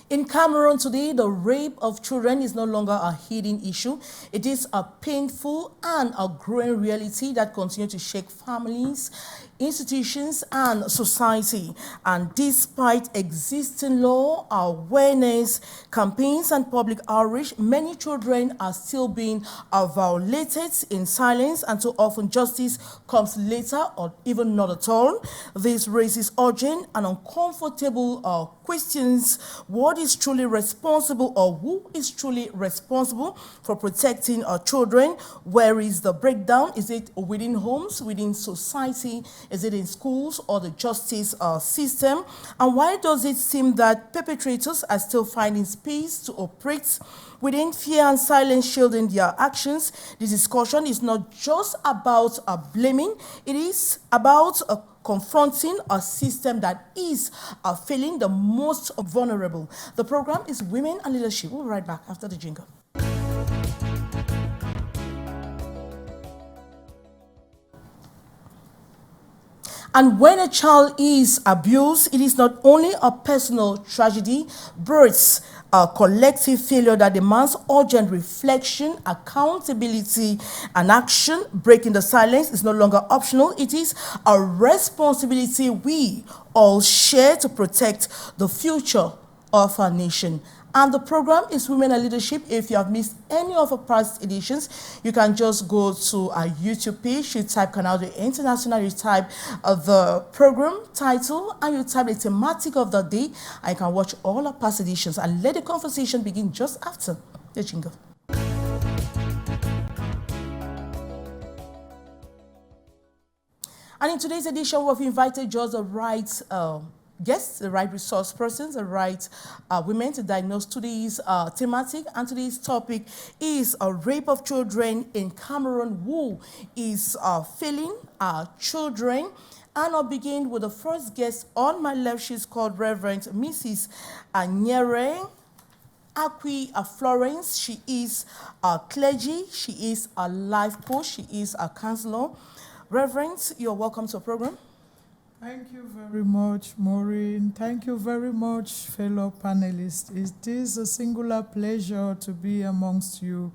In Cameroon today, the rape of children is no longer a hidden issue. It is a painful and a growing reality that continues to shake families, institutions, and society. And despite existing law, awareness, campaigns, and public outreach, many children are still being violated in silence, and too often justice comes later or even not at all. This raises urgent and uncomfortable questions. What is truly responsible, or who is truly responsible for protecting our children? Where is the breakdown? Is it within homes, within society? Is it in schools or the justice system? And why does it seem that perpetrators are still finding space to operate within fear and silence, shielding their actions? This discussion is not just about blaming, it is about confronting a system that is failing the most vulnerable. The program is Women and Leadership. We'll be right back after the jingle. And when a child is abused, it is not only a personal tragedy, but it's a collective failure that demands urgent reflection, accountability, and action. Breaking the silence is no longer optional. It is a responsibility we all share to protect the future of our nation. And the program is Women and Leadership. If you have missed any of our past editions, you can just go to our YouTube page. You type Canal International, you type the program title, and you type the thematic of the day. And you can watch all our past editions and let the conversation begin just after the jingle. And in today's edition, we've invited just the right guests, the right resource persons, the right women to diagnose today's thematic. And today's topic is a rape of children in Cameroon. Who is failing children? And I'll begin with the first guest on my left. She's called Reverend Mrs. Nyere Akwi Florence. She is a clergy. She is a life coach. She is a counselor. Reverend, you're welcome to the program. Thank you very much, Maureen. Thank you very much, fellow panelists. It is a singular pleasure to be amongst you.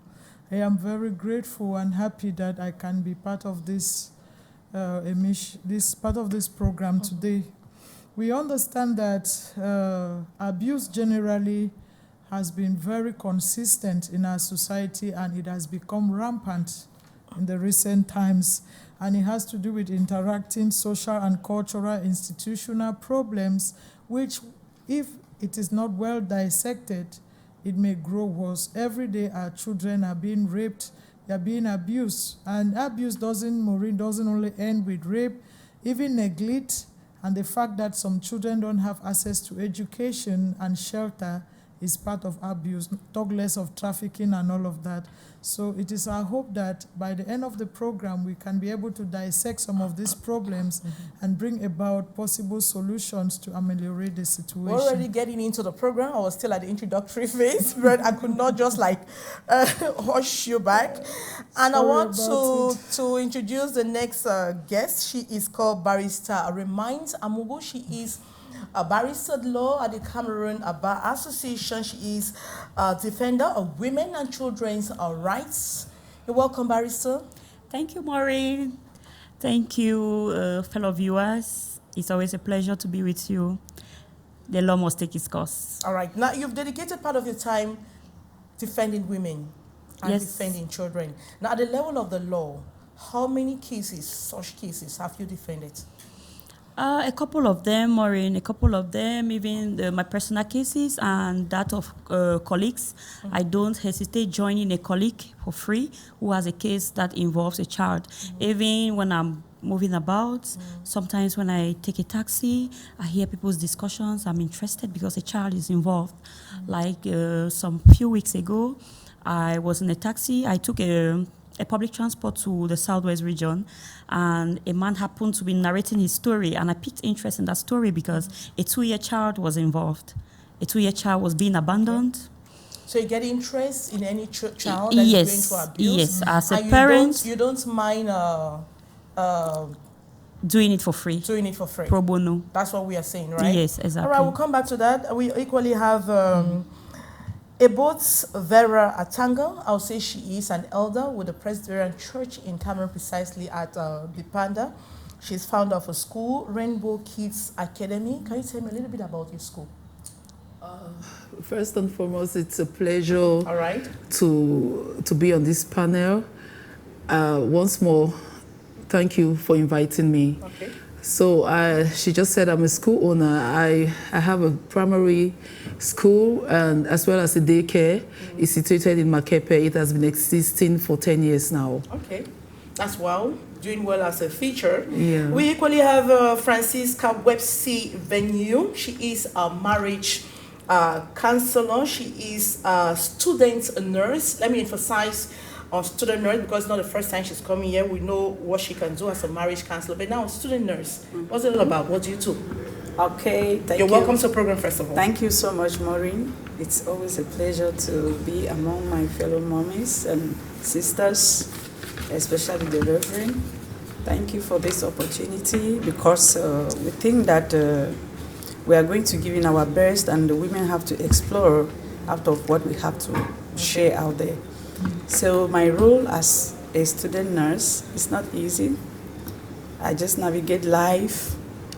I am very grateful and happy that I can be part of this program today. We understand that abuse generally has been very consistent in our society, and it has become rampant in the recent times. And it has to do with interacting social and cultural institutional problems, which, if it is not well dissected, it may grow worse. Every day our children are being raped, they are being abused. And abuse Maureen, doesn't only end with rape, even neglect, and the fact that some children don't have access to education and shelter is part of abuse, talk less of trafficking and all of that. So it is our hope that by the end of the program, we can be able to dissect some of these problems and bring about possible solutions to ameliorate the situation. We're already getting into the program. I was still at the introductory phase, but I could not just hush you back. And I want to introduce the next guest. She is called Barrister Reminds Amugo. She is a barrister at law at the Cameroon Bar Association. She is a defender of women and children's rights. You're welcome, Barrister. Thank you, Maureen. Thank you, fellow viewers. It's always a pleasure to be with you. The law must take its course. All right. Now, you've dedicated part of your time defending women and defending children. Now, at the level of the law, how many cases, such cases, have you defended? A couple of them, Maureen, even my personal cases and that of colleagues. I don't hesitate joining a colleague for free who has a case that involves a child. Even when I'm moving about, sometimes when I take a taxi, I hear people's discussions. I'm interested because a child is involved. Like some few weeks ago, I was in a taxi. I took a public transport to the Southwest region, and a man happened to be narrating his story, and I picked interest in that story because a 2-year child was involved. A 2-year child was being abandoned. So you get interest in any child that is going to abuse? Yes, as a parent. You don't mind doing it for free. Doing it for free. Pro bono. That's what we are saying, right? Yes, exactly. All right, we'll come back to that. We equally have Ebot Vera Atanga. I'll say she is an elder with the Presbyterian Church in Cameroon, precisely at Bipanda. She's founder of a school, Rainbow Kids Academy. Can you tell me a little bit about your school? First and foremost, it's a pleasure All right. to be on this panel. Once more, thank you for inviting me. Okay. So she just said I'm a school owner. I have a primary school and as well as a daycare. It's situated in Makepe. It has been existing for 10 years now. Okay, that's well. Doing well as a feature. Yeah. We equally have Francisca Websey Venue. She is a marriage counselor. She is a student nurse. Let me emphasize on student nurse because it's not the first time she's coming here. We know what she can do as a marriage counselor, but now student nurse. What's it all about? What do you do? Okay, thank You're you. welcome to the program, first of all. Thank you so much, Maureen. It's always a pleasure to be among my fellow mommies and sisters, especially the Reverend. Thank you for this opportunity because we think that we are going to give in our best and the women have to explore out of what we have to share out there. So my role as a student nurse is not easy. I just navigate life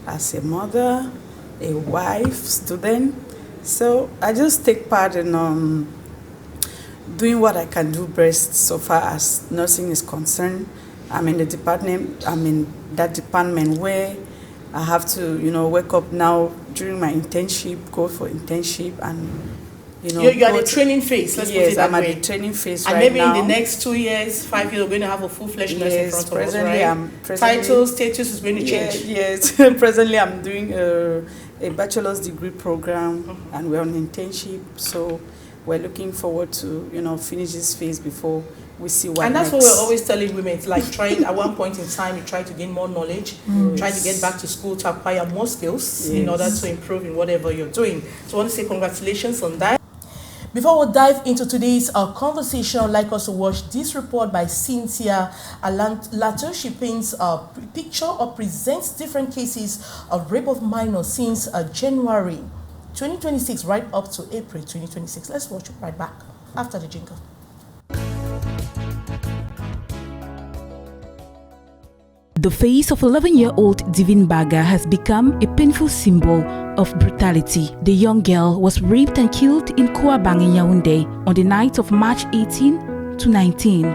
as a mother, a wife, student. So I just take part in doing what I can do best so far as nursing is concerned. I'm in the department, I'm in that department where I have to, wake up now during my internship, go for internship and, You're at the training phase, let's put it that I'm way. at the training phase And right maybe now. in the next 2 years, 5 years, we're going to have a full-fledged nurse in front of us, presently right? Title, status is going to change. Yes, presently I'm doing a bachelor's degree program and we're on internship. So we're looking forward to, finish this phase before we see what And that's next. what we're always telling women. It's like trying, at one point in time, you try to gain more knowledge, try to get back to school to acquire more skills in order to improve in whatever you're doing. So I want to say congratulations on that. Before we dive into today's conversation, I'd like us to watch this report by Cynthia Lato. She paints a picture or presents different cases of rape of minors since January 2026 right up to April 2026. Let's watch it right back after the jingle. The face of 11-year-old Divine Baga has become a painful symbol of brutality. The young girl was raped and killed in Kouabang in Yaoundé on the night of March 18 to 19.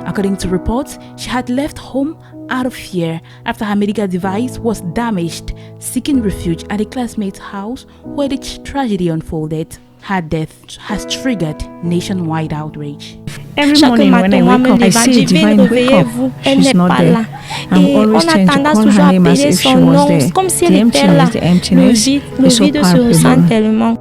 According to reports, she had left home out of fear after her medical device was damaged, seeking refuge at a classmate's house where the tragedy unfolded. Her death has triggered nationwide outrage. Every morning when I wake up, I see a Divine wake up. She's not there. I'm always trying to call her name as if she was there. The emptiness, the emptiness is so palpable.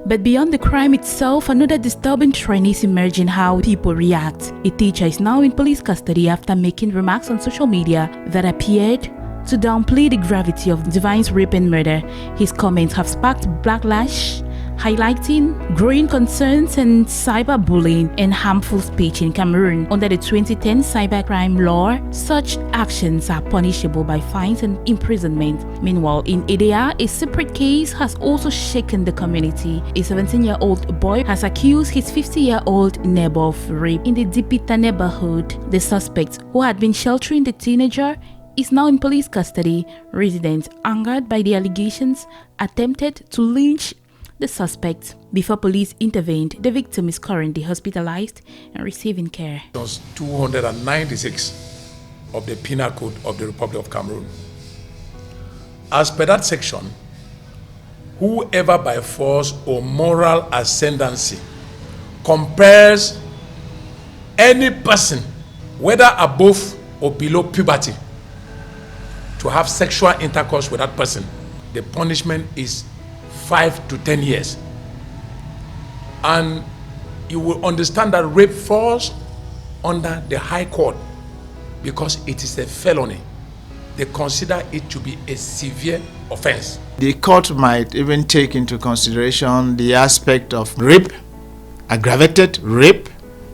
But beyond the crime itself, another disturbing trend is emerging: how people react. A teacher is now in police custody after making remarks on social media that appeared to downplay the gravity of Divine's rape and murder. His comments have sparked backlash, highlighting growing concerns and cyberbullying and harmful speech in Cameroon. Under the 2010 cybercrime law, such actions are punishable by fines and imprisonment. Meanwhile, in Idea, a separate case has also shaken the community. A 17-year-old boy has accused his 50-year-old neighbor of rape in the Dipita neighborhood. The suspect, who had been sheltering the teenager, is now in police custody. Residents, angered by the allegations, attempted to lynch the suspect. Before police intervened, the victim is currently hospitalized and receiving care. That's 296 of the Penal Code of the Republic of Cameroon. As per that section, whoever by force or moral ascendancy compares any person, whether above or below puberty, to have sexual intercourse with that person, the punishment is 5 to 10 years. And you will understand that rape falls under the High Court because it is a felony. They consider it to be a severe offense. The court might even take into consideration the aspect of rape, aggravated rape,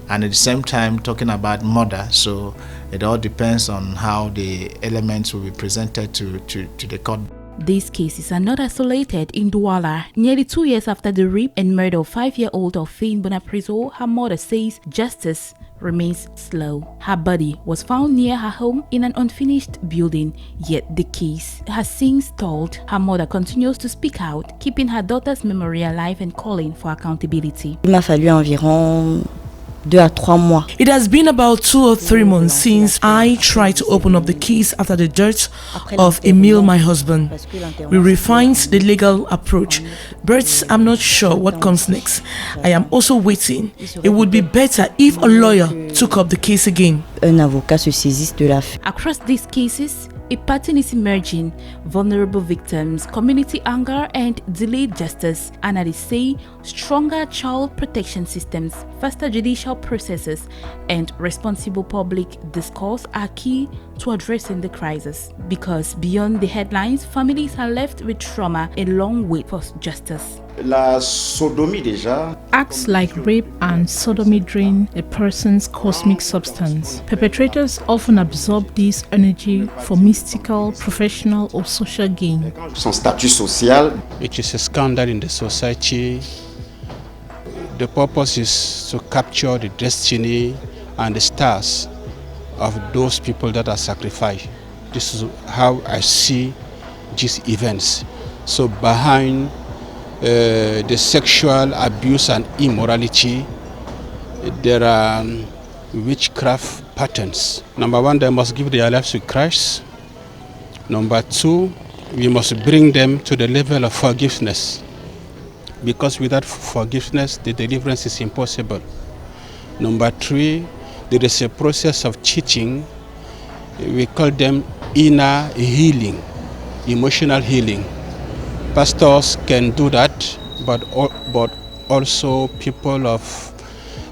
and at the same time talking about murder. So It all depends on how the elements will be presented to the court. These cases are not isolated in Douala. Nearly 2 years after the rape and murder of 5-year-old Orphine Bonapriso, her mother says justice remains slow. Her body was found near her home in an unfinished building, yet the case has since stalled. Her mother continues to speak out, keeping her daughter's memory alive and calling for accountability. Il m'a fallu environ 2 à 3 mois. It has been about 2 or 3 months since I tried to open up the case after the death of Emile, my husband. We refined the legal approach, but I'm not sure what comes next. I am also waiting. It would be better if a lawyer took up the case again. Un avocat se saisisse de l'affaire. Across these cases, a pattern is emerging: vulnerable victims, community anger, and delayed justice. Analysts say stronger child protection systems, faster judicial processes, and responsible public discourse are key to addressing the crisis. Because beyond the headlines, families are left with trauma and long wait for justice. La sodomie déjà. Acts like rape and sodomy drain a person's cosmic substance. Perpetrators often absorb this energy for mystical, professional, or social gain. Son statut social. It is a scandal in the society. The purpose is to capture the destiny and the stars of those people that are sacrificed. This is how I see these events. So behind the sexual abuse and immorality, there are witchcraft patterns. Number one, they must give their lives to Christ. Number two, we must bring them to the level of forgiveness, because without forgiveness, the deliverance is impossible. Number three, there is a process of teaching. We call them inner healing, emotional healing. Pastors can do that, but also people of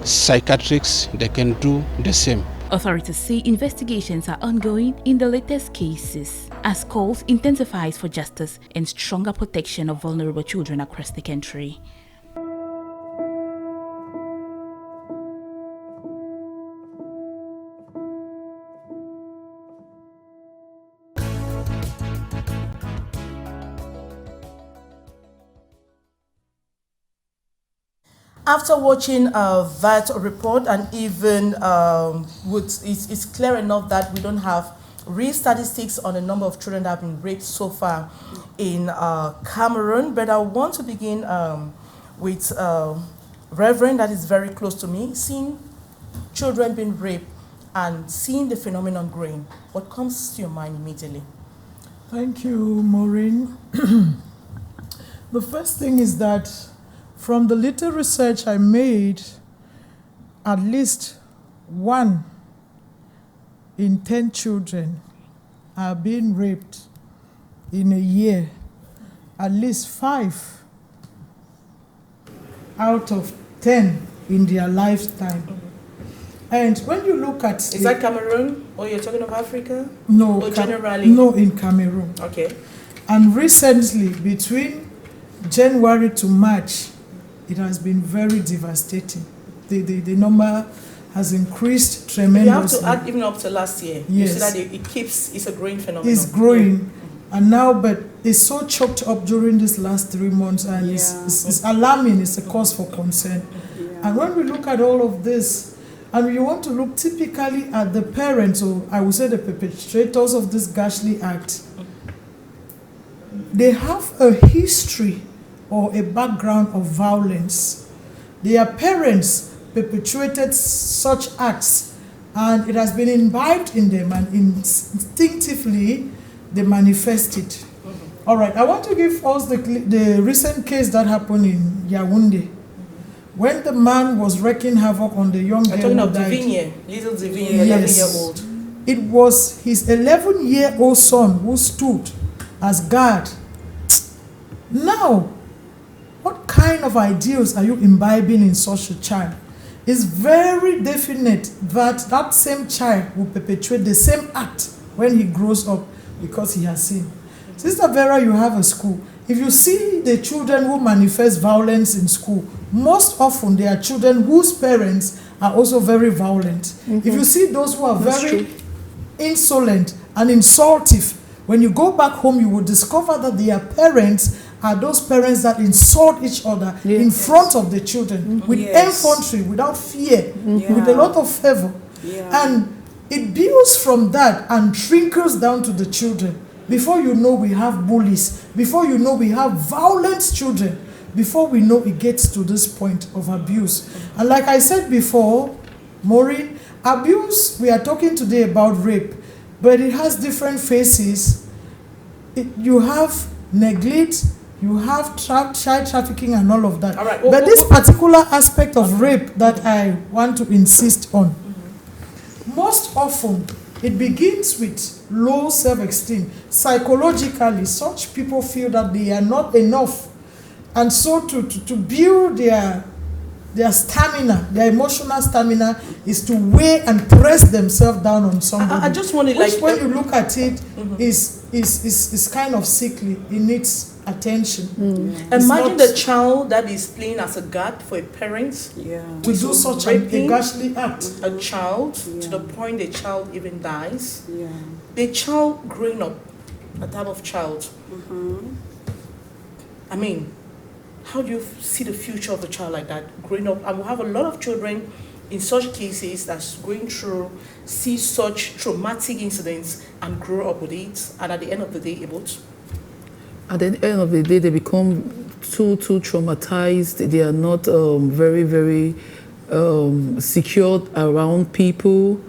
psychiatrists, they can do the same. Authorities say investigations are ongoing in the latest cases as calls intensifies for justice and stronger protection of vulnerable children across the country. After watching that report, and even it's clear enough that we don't have real statistics on the number of children that have been raped so far in Cameroon, but I want to begin with Reverend, that is very close to me, seeing children being raped and seeing the phenomenon growing. What comes to your mind immediately? Thank you, Maureen. The first thing is that from the little research I made, at least 1 in 10 children are being raped in a year. At least 5 out of 10 in their lifetime. And when you look at... Is that Cameroon, or you're talking of Africa? No. Or generally? No, in Cameroon. Okay. And recently, between January to March, it has been very devastating. The number has increased tremendously. You have to add even up to last year. Yes. You see that it's a growing phenomenon. It's growing. And now, but it's so choked up during these last 3 months, and it's alarming. It's a cause for concern. And when we look at all of this, and you want to look typically at the parents, or I would say the perpetrators of this ghastly act, they have a history or a background of violence. Their parents perpetuated such acts, and it has been imbibed in them, and instinctively they manifest it. All right, I want to give us the recent case that happened in Yaoundé, when the man was wreaking havoc on the young girl. I'm talking of Divigne, little Divigne, 11-year-old. It was his 11-year-old son who stood as guard. Now, what kind of ideals are you imbibing in such a child? It's very definite that that same child will perpetuate the same act when he grows up because he has seen. Sister Vera, you have a school. If you see the children who manifest violence in school, most often they are children whose parents are also very violent. If you see those who are very insolent and insultive. When you go back home, you will discover that their parents are those parents that insult each other in front of the children with effrontery, without fear, with a lot of fervor. And it builds from that and trickles down to the children. Before you know, we have bullies. Before you know, we have violent children. Before we know, it gets to this point of abuse. And like I said before, Maureen, abuse, we are talking today about rape, but it has different faces. You have neglect, you have child trafficking and all of that. All right. But this particular aspect of rape that I want to insist on, most often it begins with low self-esteem. Psychologically, such people feel that they are not enough. And so to build their stamina, their emotional stamina, is to weigh and press themselves down on somebody. I just want to, which when you look at it, is kind of sickly. It needs attention. Imagine the child that is playing as a guard for a parent to do such a ghastly act. A child to the point the child even dies. The child growing up, a type of child. I mean, how do you see the future of a child like that growing up? And we have a lot of children in such cases that's going through, see such traumatic incidents and grow up with it, and at the end of the day, able to. At the end of the day, they become too traumatized. They are not very, very secured around people,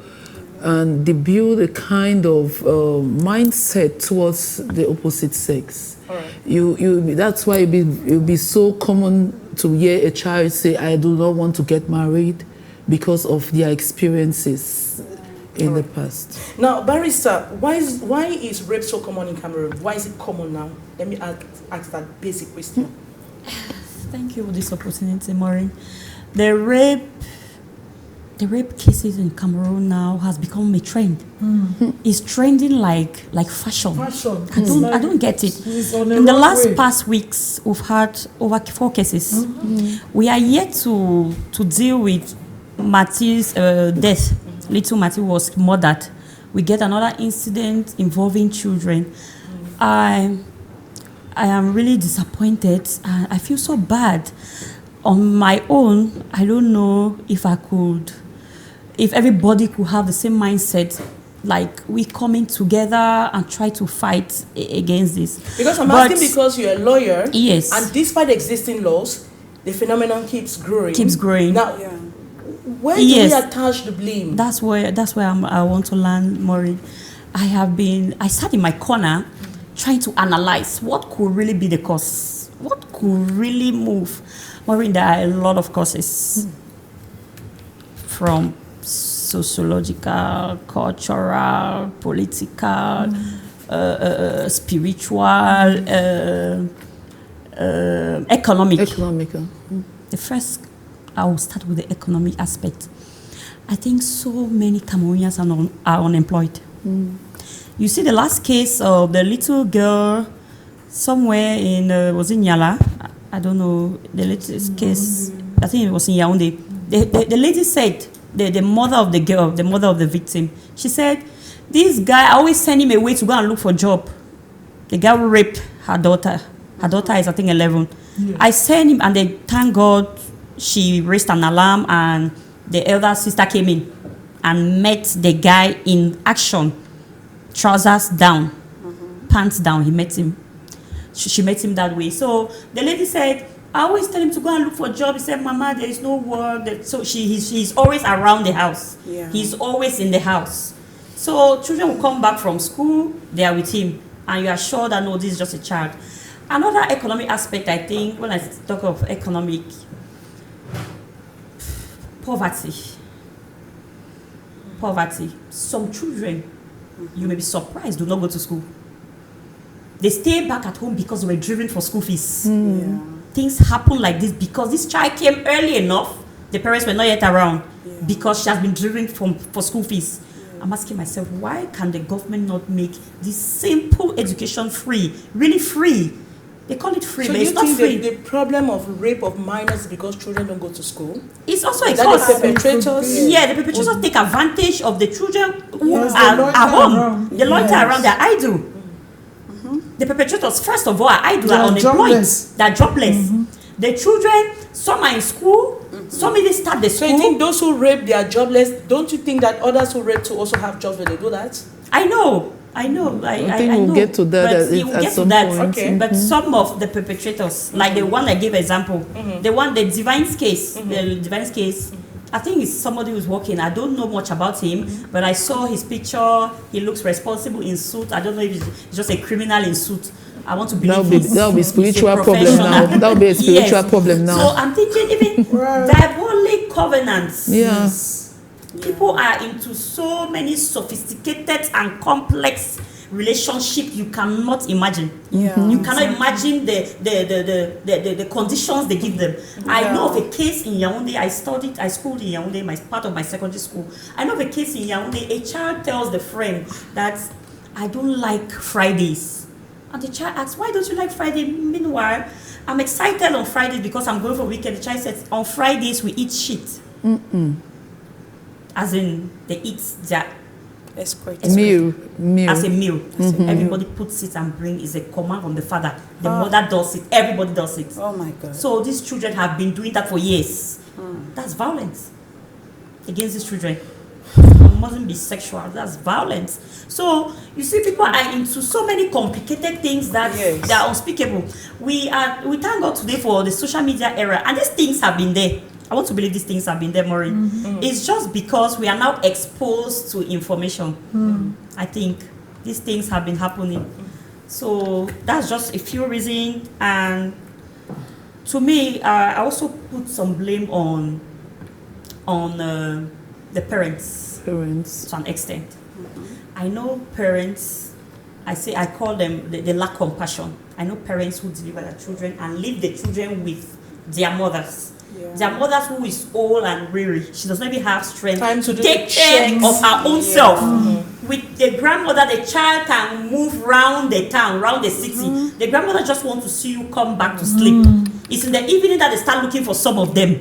and they build a kind of mindset towards the opposite sex. Right. That's why it'll be so common to hear a child say, "I do not want to get married," because of their experiences in the past. Now, Barrister, why is rape so common in Cameroon? Why is it common now? Let me ask that basic question. Thank you for this opportunity, Maureen. The rape cases in Cameroon now has become a trend. It's trending like fashion. I don't get it. In the past weeks, we've had over 4 cases. We are yet to deal with Matthew's death. Little Matthew was murdered. We get another incident involving children. I am really disappointed. I feel so bad. On my own, I don't know if everybody could have the same mindset, like we coming together and try to fight against this. Because I'm asking because you're a lawyer. Yes. And despite existing laws, the phenomenon keeps growing. Now, where do we attach the blame? That's where I want to land, Maureen. I sat in my corner trying to analyze what could really be the cause. What could really move? Maureen, there are a lot of causes. From sociological, cultural, political, spiritual, economic. The first, I will start with the economic aspect. I think so many Cameroonians are unemployed. You see the last case of the little girl somewhere in, was in Yala? I don't know, the latest case, I think it was in Yaoundé. The lady said, the mother of the girl, the mother of the victim, she said, this guy, I always send him away to go and look for a job. The guy will rape her daughter. Her daughter is, I think, 11. Yeah. I sent him, and then, thank God, she raised an alarm, and the elder sister came in and met the guy in action. Trousers down, pants down, he met him. She met him that way. So the lady said, I always tell him to go and look for a job. He said, Mama, there is no work. So he's always around the house. Yeah. He's always in the house. So children will come back from school, they are with him. And you are sure that, no, this is just a child. Another economic aspect, I think, when I talk of economic, poverty. Some children, you may be surprised, do not go to school. They stay back at home because they were driven for school fees. Yeah. Things happen like this because this child came early enough. The parents were not yet around because she has been driven for school fees. Yeah. I'm asking myself, why can the government not make this simple education free, really free? They call it free, So but you it's not think free. the problem of rape of minors is because children don't go to school? It's also a Is that cause. the perpetrators? Yeah, the perpetrators take advantage of the children who Yes, are they loiter at home. around. They loiter Yes. around, they're idle. The perpetrators, first of all, are idle, They are are unemployed. jobless. They're jobless. The children, some are in school, some even start the So school. you think those who rape, they are jobless? Don't you think that others who rape too also have jobs when they do that? I know. I think we'll know, get to that but at we'll get to some that. point. Okay. But some of the perpetrators, like the one I gave example, the Divine's case, the Divine's case, I think it's somebody who's working. I don't know much about him, but I saw his picture. He looks responsible in suit. I don't know if it's just a criminal in suit. I want to believe that'll be spiritual problem now. That'll be a spiritual problem now. So I'm thinking even diabolic covenants. Yeah. People are into so many sophisticated and complex relationships you cannot imagine. Yeah. You cannot imagine the conditions they give them. I know of a case in Yaoundé. I schooled in Yaoundé, part of my secondary school. I know of a case in Yaoundé. A child tells the friend that I don't like Fridays. And the child asks, why don't you like Friday? Meanwhile, I'm excited on Fridays because I'm going for a weekend. The child says, on Fridays we eat shit. As in, they eat their meal. As a meal. Everybody puts it and brings. It's a command from the father. The mother does it. Everybody does it. Oh my God. So these children have been doing that for years. That's violence against these children. It mustn't be sexual. That's violence. So you see, people are into so many complicated things that they are unspeakable. We thank God today for the social media era, and these things have been there. I want to believe these things have been there, Maureen. It's just because we are now exposed to information. I think these things have been happening. So that's just a few reasons. And to me, I also put some blame on the parents to an extent. I know parents, I call them, they lack compassion. I know parents who deliver their children and leave the children with their mothers. Their mothers who is old and weary. She does not even have strength to take care of her own self. With the grandmother, the child can move round the town, round the city. The grandmother just wants to see you come back to sleep. It's in the evening that they start looking for some of them.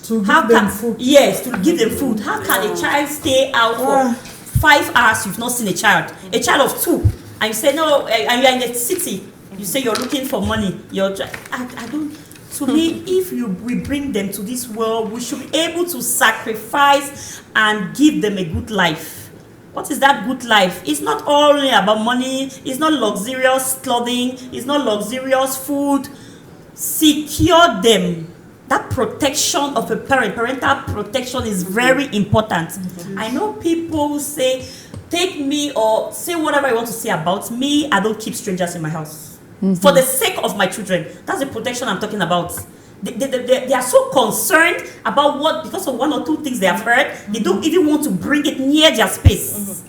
To give them food. Yes, to give them food. How can a child stay out for 5 hours? You've not seen a child of 2, and you say no, and you're in the city. You say you're looking for money. I don't. To me, if we bring them to this world, we should be able to sacrifice and give them a good life. What is that good life? It's not only about money. It's not luxurious clothing. It's not luxurious food. Secure them. That protection of a parent, parental protection is very important. I know people say, take me or say whatever you want to say about me. I don't keep strangers in my house. For the sake of my children. That's the protection I'm talking about. They are so concerned about what, because of 1 or 2 things they have heard, they don't even want to bring it near their space.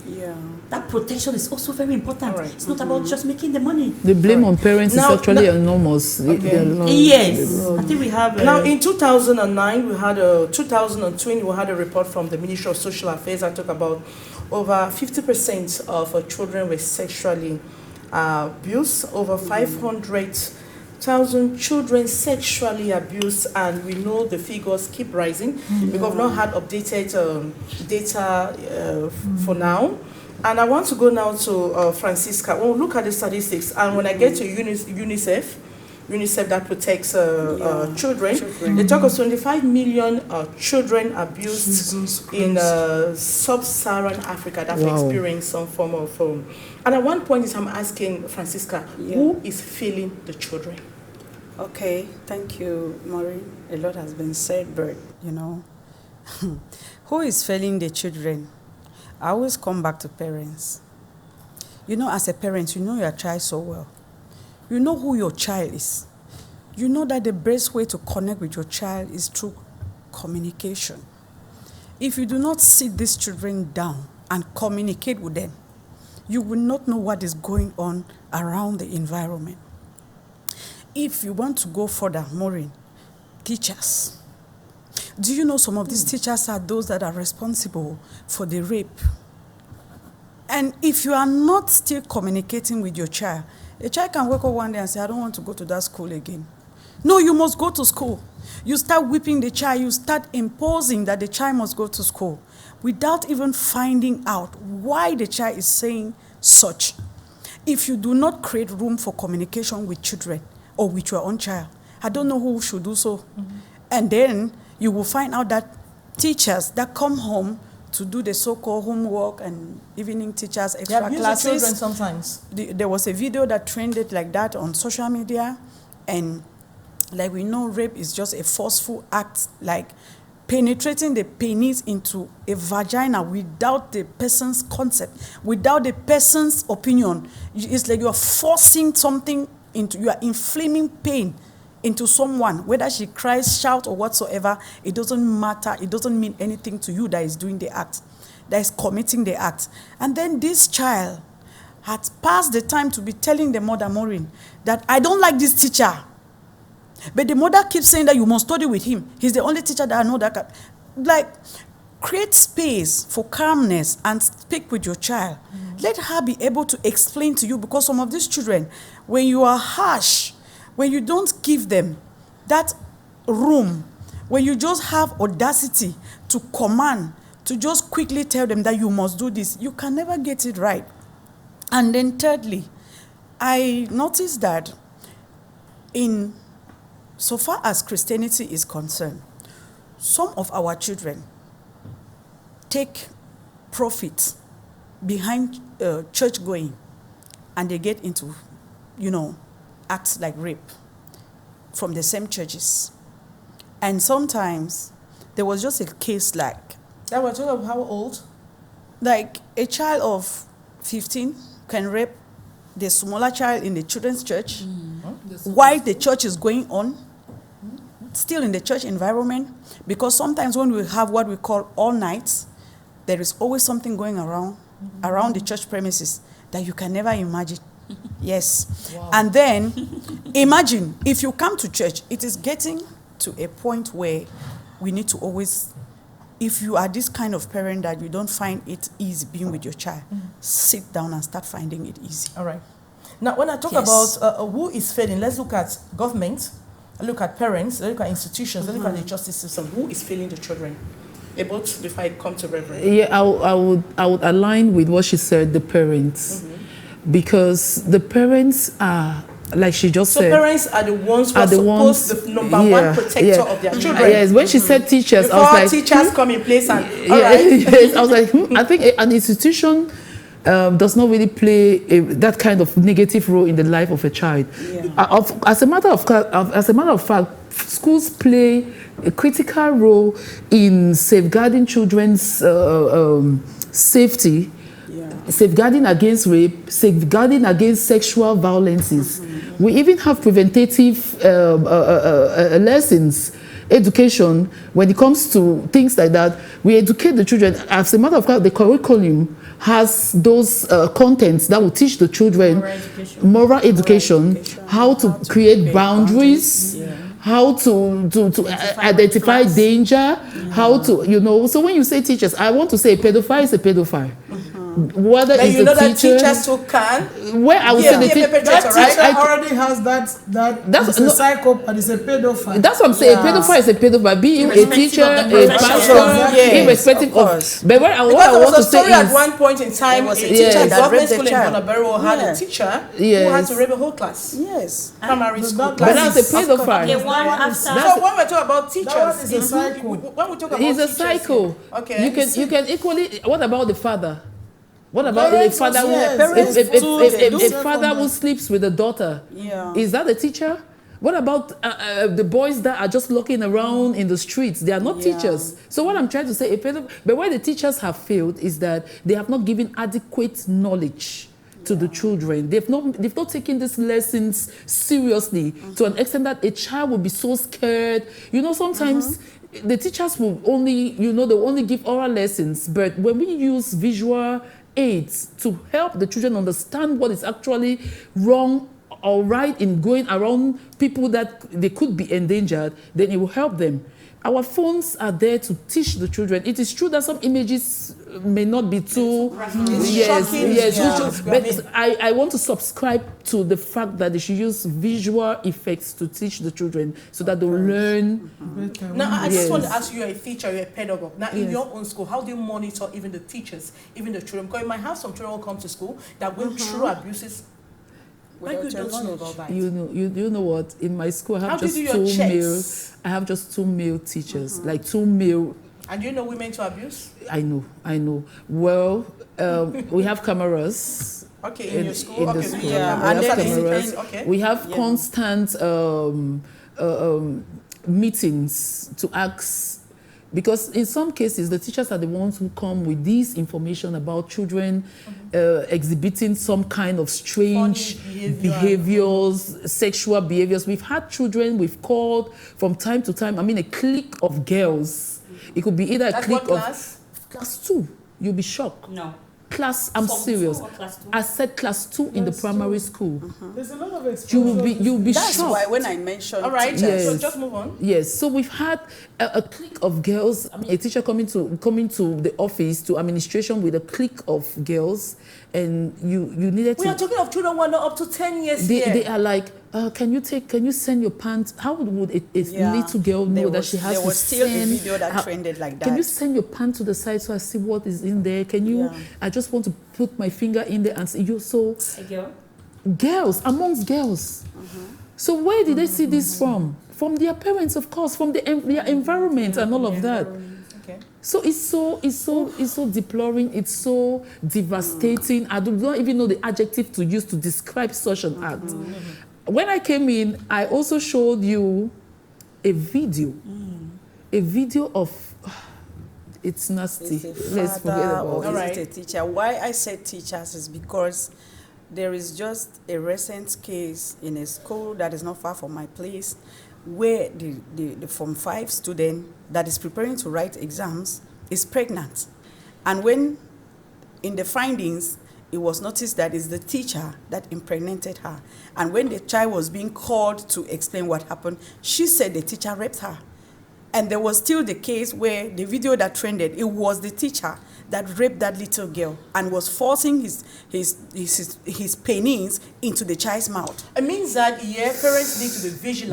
That protection is also very important. It's not about just making the money. The blame on parents is actually enormous. Yes. I think we have... Now, in 2009, 2020, we had a report from the Ministry of Social Affairs that talked about over 50% of children were sexually abused, over 500,000 children sexually abused, and we know the figures keep rising. We've not had updated data for now. And I want to go now to Francisca. We'll look at the statistics, and when I get to UNICEF that protects children, they talk of 25 million children abused in sub-Saharan Africa that have experienced some form of and at one point I'm asking Francisca, who is feeling the children? Okay, thank you, Maureen. A lot has been said, but who is failing the children? I always come back to parents. As a parent, you know your child so well. You know who your child is. You know that the best way to connect with your child is through communication. If you do not sit these children down and communicate with them, you will not know what is going on around the environment. If you want to go further, Maureen, teachers. Do you know some of these teachers are those that are responsible for the rape? And if you are not still communicating with your child, A child can wake up one day and say, I don't want to go to that school again. No, you must go to school. You start whipping the child. You start imposing that the child must go to school without even finding out why the child is saying such. If you do not create room for communication with children or with your own child, I don't know who should do so. And then you will find out that teachers that come home to do the so-called homework and evening teachers, extra classes. The children sometimes. There was a video that trended like that on social media, and like we know, rape is just a forceful act, like penetrating the penis into a vagina without the person's consent, without the person's opinion. It's like you are forcing something into, you are inflaming pain into someone, whether she cries, shout, or whatsoever. It doesn't matter. It doesn't mean anything to you that is doing the act, that is committing the act. And then this child had passed the time to be telling the mother, Maureen, that I don't like this teacher. But the mother keeps saying that you must study with him. He's the only teacher that I know that can. Like, create space for calmness and speak with your child. Let her be able to explain to you, because some of these children, when you are harsh, when you don't give them that room, when you just have audacity to command, to just quickly tell them that you must do this, you can never get it right. And then thirdly, I noticed that so far as Christianity is concerned, some of our children take profit behind church going, and they get into, acts like rape from the same churches. And sometimes there was just a case like that. Was of how old? Like a child of 15 can rape the smaller child in the children's church while the church is going on, still in the church environment. Because sometimes when we have what we call all nights, there is always something going around the church premises that you can never imagine. Yes. Wow. And then imagine if you come to church, it is getting to a point where we need to always, if you are this kind of parent that you don't find it easy being with your child, sit down and start finding it easy. All right. Now, when I talk about who is failing, let's look at government, look at parents, look at institutions, look at the justice system. Who is failing the children? Both before I come to Reverend. Yeah, I would align with what she said, the parents. Because the parents are, like she just said. So parents are the ones who are supposed the number one protector of their children. Yes, when she said teachers, before I was like, teachers come in place and all right. Yes, I was like, I think an institution does not really play that kind of negative role in the life of a child. Yeah. As a matter of fact, schools play a critical role in safeguarding children's safety. Safeguarding against rape, safeguarding against sexual violences. We even have preventative lessons, education, when it comes to things like that. We educate the children. As a matter of fact, the curriculum has those contents that will teach the children moral education, how to create boundaries, how to identify danger, how to, so when you say teachers, I want to say a pedophile is a pedophile. Whether it's you know the teacher, that teachers who can. Where I would say the teacher already has that's a psychopath, is a pedophile. That's what I'm saying. A pedophile is a pedophile. Be him a teacher, a pastor, irrespective of. But what I want to say is, at one point in time, a teacher in government school in Bonabero had a teacher who had to rape a whole class. Yes, primary school. But that's a pedophile. So when we talk about teachers, is a psycho. When we talk about he's a psycho. Okay. You can equally. What about the father? What about a father who sleeps with a daughter? Yeah. Is that a teacher? What about the boys that are just looking around in the streets? They are not teachers. So what I'm trying to say, but where the teachers have failed is that they have not given adequate knowledge to the children. They've not taken these lessons seriously to an extent that a child will be so scared. Sometimes the teachers will only, they'll only give oral lessons, but when we use visual aids to help the children understand what is actually wrong or right in going around people that they could be endangered, then it will help them. Our phones are there to teach the children. It is true that some images may not be too... But I want to subscribe to the fact that they should use visual effects to teach the children so that they'll learn. Now, I just want to ask you, you're a teacher, you're a pedagogue. Now, in your own school, how do you monitor even the teachers, even the children? Because you might have some children who come to school that went through abuses. You know what? In my school, I have just two male. I have just two male teachers, like two male. And you know women to abuse? I know. Well, we have cameras. Okay, in your school. In the school. And we have cameras. We have constant meetings to ask. Because in some cases, the teachers are the ones who come with this information about children exhibiting some kind of strange behaviors, sexual behaviors. We've had children we've called from time to time. I mean, a clique of girls. It could be either a clique of... Class 2. You'll be shocked. No. Class, I'm serious. I said class 2 in the primary school. There's a lot of exposure. You'll be That's shocked. why when I mentioned teachers, so just move on. Yes, so we've had a clique of girls. I mean, a teacher coming to the office, to administration with a clique of girls, and you needed to... We are talking of children who are not up to 10 years They are like, can you send your pants? How would a little girl know that she has to send? There was still a video that trended like that. Can you send your pants to the side so I see what is in there? Can you? I just want to put my finger in there and see you. So, a girl? Girls, amongst girls. So where did they see this from? From their parents, of course, from their environment and all of that. Okay. So it's so deploring, it's so devastating. I do not even know the adjective to use to describe such an act. When I came in, I also showed you a video of, it's nasty. Let's forget about it. Or is it a teacher? Why I said teachers is because there is just a recent case in a school that is not far from my place where the Form 5 student that is preparing to write exams is pregnant. And when in the findings, it was noticed that it's the teacher that impregnated her. And when the child was being called to explain what happened, she said the teacher raped her. And there was still the case where the video that trended, it was the teacher that raped that little girl and was forcing his penis into the child's mouth. It means that, parents need to be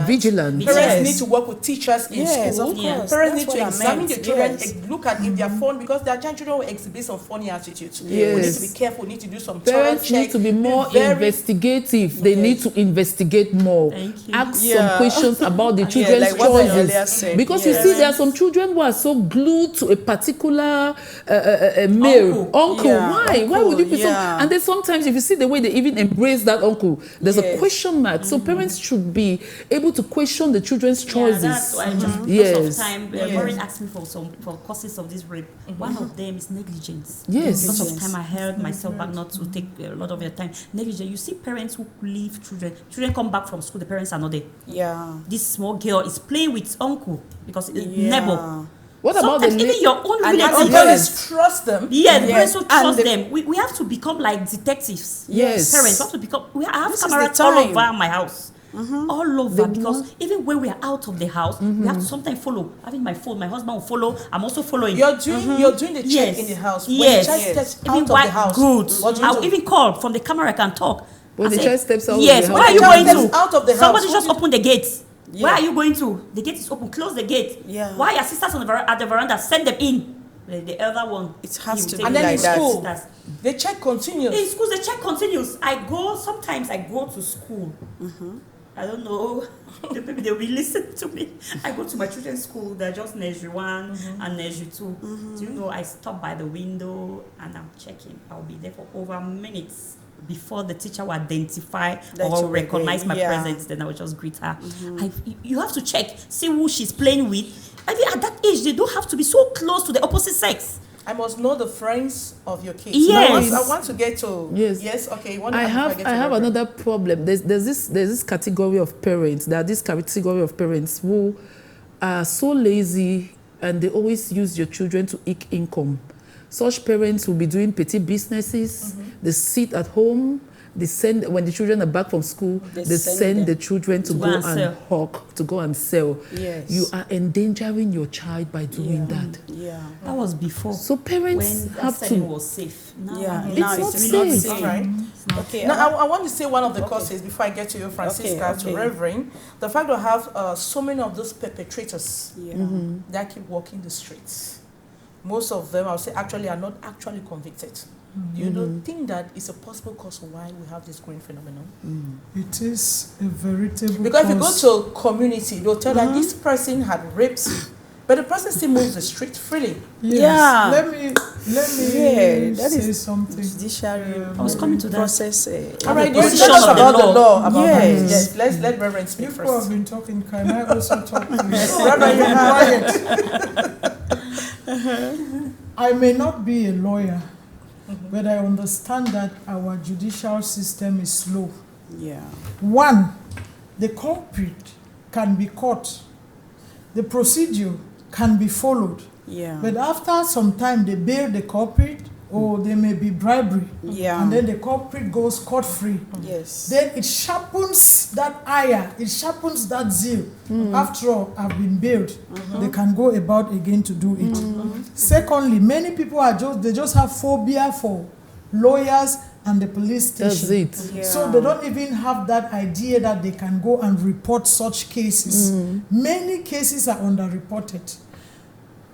vigilant. Parents need to work with teachers in school. Of course. Parents need to examine the children, look at if they are phone, because their children will exhibit some funny attitudes. We need to be careful, need to do some parents need to be more investigative. They need to investigate more. Ask some questions about the children's choices. Because you see, there are some children who are so glued to a particular male uncle. Why would you be so? And then sometimes if you see the way they even embrace that uncle, there's a question mark. So parents should be able to question the children's choices. That's why just because of time, Maureen asked me for causes of this rape. One of them is negligence. Because of time, I held myself back not to take a lot of your time. Negligence. You see parents who leave children come back from school, the parents are not there. This small girl is playing with uncle because it's neighbor. What about even your own relatives? Parents trust them. Parents who trust them. We have to become like detectives. Parents have to become. I have cameras all over my house. All over, because even when we are out of the house, we have to sometimes follow. Having my phone, my husband will follow. I'm also following. You're doing the check in the house. When the child steps out of the house. Good. I'll even call from the camera. I can talk. When the child steps out of the house. Where are you going to? Out of the house. Somebody just open the gate. Where are you going to? The gate is open. Close the gate. Why are your sisters at the veranda? Send them in. The other one. It has to be and then like in school, the check continues. In school, the check continues. Sometimes I go to school. I don't know. They'll be listening to me. I go to my children's school. They're just nursery 1 and nursery 2. Do you know, I stop by the window and I'm checking. I'll be there for over minutes before the teacher will identify or recognize my presence. Then I will just greet her. You have to check, see who she's playing with. I mean, at that age, they don't have to be so close to the opposite sex. I must know the friends of your kids. Yes. I want to get to... Yes, okay. I have another problem. There's this category of parents. There are this category of parents who are so lazy and they always use your children to eke income. Such parents will be doing petty businesses. They sit at home They send, when the children are back from school, they send the children to go and hawk, to go and sell. Yes. You are endangering your child by doing that. Yeah. That was before. So parents when have that to. was safe. Now, Yeah, Now it's not safe. All right. Okay. Now, I want to say one of the causes before I get to you, Francisca, to Reverend. The fact that I have so many of those perpetrators that keep walking the streets. Most of them, I would say, actually are not actually convicted. You don't think that it's a possible cause why we have this growing phenomenon? It is a veritable Because cause. if you go to a community, they'll tell that this person had raped you, but the person still moves the street freely. Yes. Yeah. Let me that say is something. Judiciary I was coming to that. process. All right, position tell us of the about the law. law. About Yes. that. Yes, let Reverend speak People have first. been talking. Can I also talk, please? Reverend, you Quiet. I may not be a lawyer, but I understand that our judicial system is slow. Yeah. One, the culprit can be caught. The procedure can be followed. Yeah. But after some time, they bail the culprit, or there may be bribery. Yeah. And then the culprit goes scot-free. Yes. Then it sharpens that ire, it sharpens that zeal. After all, I've been bailed. They can go about again to do it. Secondly, many people they just have phobia for lawyers and the police station. That's it. Yeah. So they don't even have that idea that they can go and report such cases. Many cases are underreported.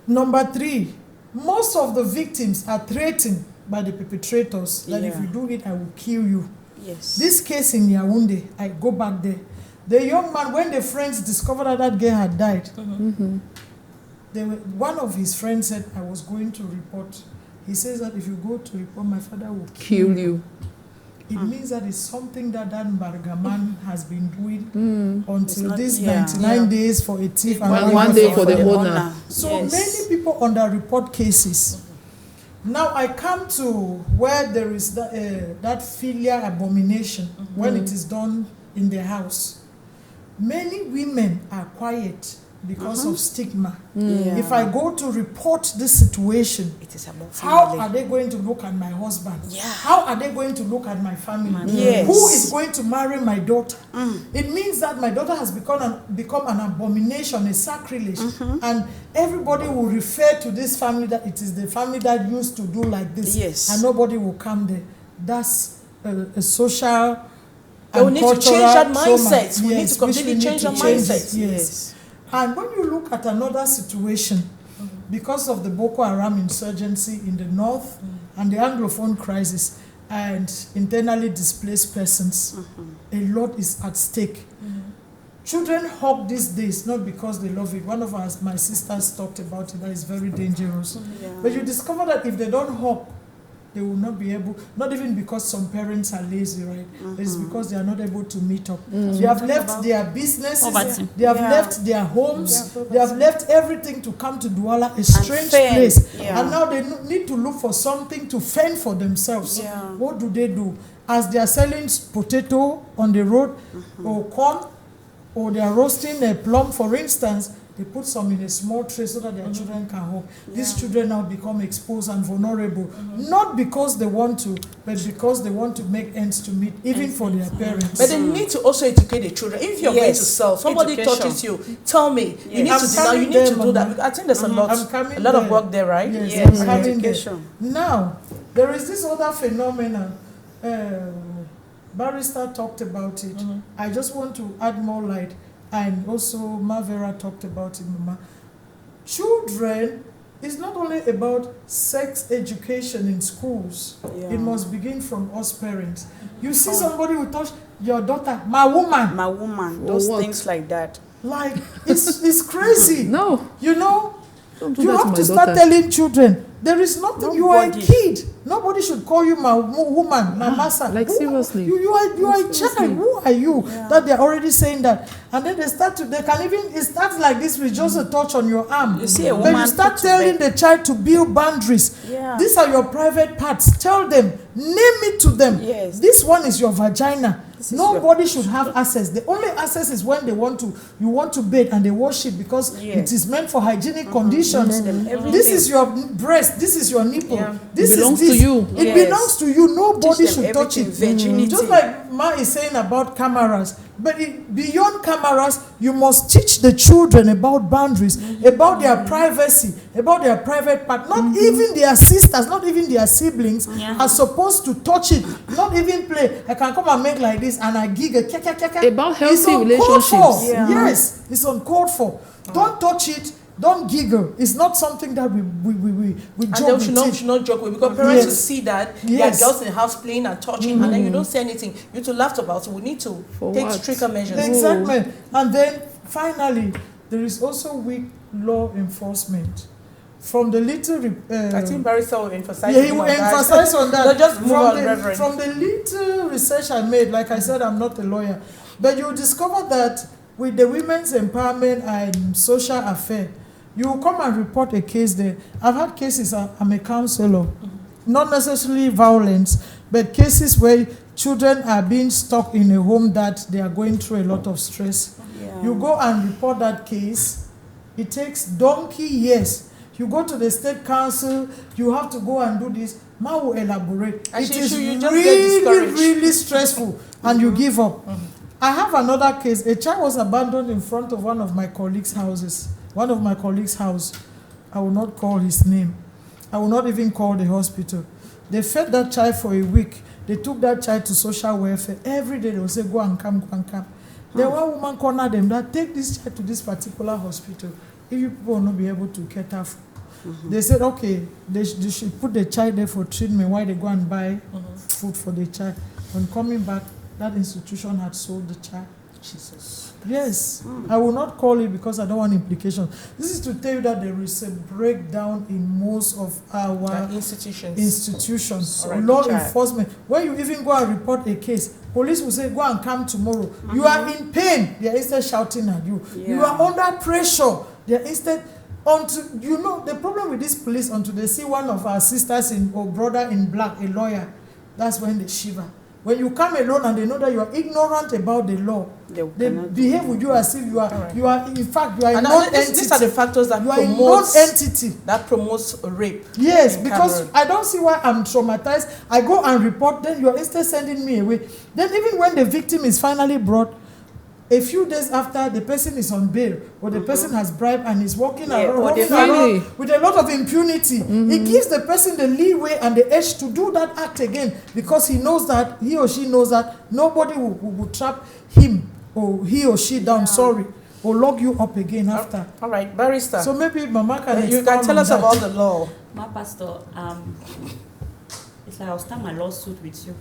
Number three, most of the victims are threatened by the perpetrators that if you do it, I will kill you. Yes. This case in Yaoundé, I go back there. The young man, when the friends discovered that that girl had died, one of his friends said, I was going to report. He says that if you go to report, my father will Kill you. It means that it's something that Mbarga man has been doing until these 99 days for a thief and one day for the owner. So many people underreport cases. Now I come to where there is that filial abomination when it is done in the house. Many women are quiet because of stigma. If I go to report this situation, It is about how family. are they going to look at my husband? Yeah. How are they going to look at my family? Yes. Who is going to marry my daughter? It means that my daughter has become an abomination, a sacrilege. And everybody will refer to this family that it is the family that used to do like this. Yes. And nobody will come there. That's a social But we need to change that trauma. mindset. We need Yes, to which completely we need change to that change mindset. it, Yes. And when you look at another situation, because of the Boko Haram insurgency in the north and the Anglophone crisis and internally displaced persons, a lot is at stake. Children hawk these days not because they love it. One of my sisters talked about it, that is very dangerous. But you discover that if they don't hawk, they will not be able, not even because some parents are lazy, right? It's because they are not able to meet up. They have left their businesses, they have left their homes, they have left everything to come to Douala, a strange place. And now they need to look for something to fend for themselves. What do? As they are selling potato on the road or corn, or they are roasting a plum, for instance, they put some in a small tray so that their children can hawk. These children now become exposed and vulnerable, not because they want to, but because they want to make ends to meet, even for their parents. But they need to also educate the children. If you're going to sell, somebody touches you, tell me. You need to deny, you need to do that. I think there's a lot of work there, right? Yes, education. Now, there is this other phenomenon. Barrister talked about it. I just want to add more light. And also, Mavera talked about it, Mama. Children, it's not only about sex education in schools. It must begin from us parents. You see somebody who touch your daughter, my woman. My woman, those things like that. Like, it's crazy. No. You know, Don't do you that have to to my start daughter. telling children, there is nothing, you are a kid. Nobody should call you my woman, my master. Like, seriously. You are a child. Who are you? That they're already saying that. And then they can even, it starts like this with just a touch on your arm. You see a woman Then you start telling the child to build boundaries. These are your private parts. Tell them, name it to them. Yes. This one is your vagina. Nobody should have access. The only access is when you want to bathe and they wash it because it is meant for hygienic conditions. This is your breast. This is your nipple. This belongs to you. It belongs to you. Nobody should touch it. Just like Ma is saying about cameras. But beyond cameras, you must teach the children about boundaries, about their privacy, about their private part. Not even their sisters, not even their siblings are supposed to touch it. Not even play. I can come and make like this and I giggle. About healthy relationships. Yes, it's uncalled for. Don't touch it. Don't giggle. It's not something that we joke with. And should not joke with, because parents will see that there are girls in the house playing and touching, and then you don't say anything. You to laugh about it. We need to take stricter measures. Exactly. And then finally, there is also weak law enforcement. From the little, I think Barrister will emphasize. Yeah, he will emphasize on that. Just move on, Reverend. From the little research I made, like I said, I'm not a lawyer, but you discover that with the women's empowerment and social affair, you will come and report a case there. I've had cases, I'm a counselor, not necessarily violence, but cases where children are being stuck in a home that they are going through a lot of stress. You go and report that case. It takes donkey years. You go to the state council, you have to go and do this. Ma will elaborate. It is really stressful, and you give up. I have another case. A child was abandoned in front of one of my colleagues' houses. One of my colleagues' house. I will not call his name. I will not even call the hospital. They fed that child for a week. They took that child to social welfare. Every day they will say, go and come, go and come. Then one woman cornered them that take this child to this particular hospital. If you people will not be able to get her food. They said, okay, they should put the child there for treatment while they go and buy food for the child. When coming back, that institution had sold the child. Jesus. Yes. I will not call it because I don't want implications. This is to tell you that there is a breakdown in most of our institutions. Law enforcement. When you even go and report a case, police will say, go and come tomorrow. You are in pain. They are instead shouting at you. You are under pressure. They are instead... you know, the problem with this police, until they see one of our sisters or brother in black, a lawyer, that's when they shiver. When you come alone and they know that you are ignorant about the law, they behave with you as if you are, in fact, you are a non-entity. These are the factors that promotes rape. Yes, because I don't see why I'm traumatized. I go and report, then you are instead sending me away. Then even when the victim is finally brought, a few days after, the person is on bail, or the person has bribed and is walking around with a lot of impunity. It gives the person the leeway and the edge to do that act again, because he knows that, he or she knows that nobody will trap him or he or she down, or lock you up again after. All right, Barrister. So maybe Mama can you can tell us about the law. My pastor, it's like I'll start my lawsuit with you.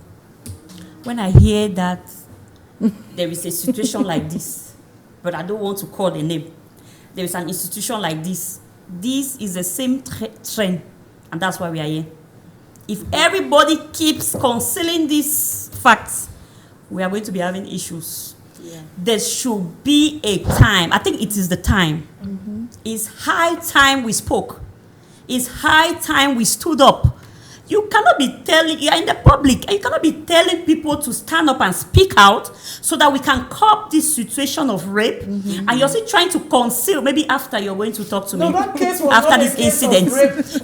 When I hear that there is a situation like this, but I don't want to call the name. There is an institution like this. This is the same trend, and that's why we are here. If everybody keeps concealing these facts, we are going to be having issues. There should be a time. I think it is the time. It's high time we spoke. It's high time we stood up. You cannot be telling, you are in the public, and you cannot be telling people to stand up and speak out so that we can curb this situation of rape. And you're still trying to conceal, maybe after you're going to talk to me, that case was after this incident.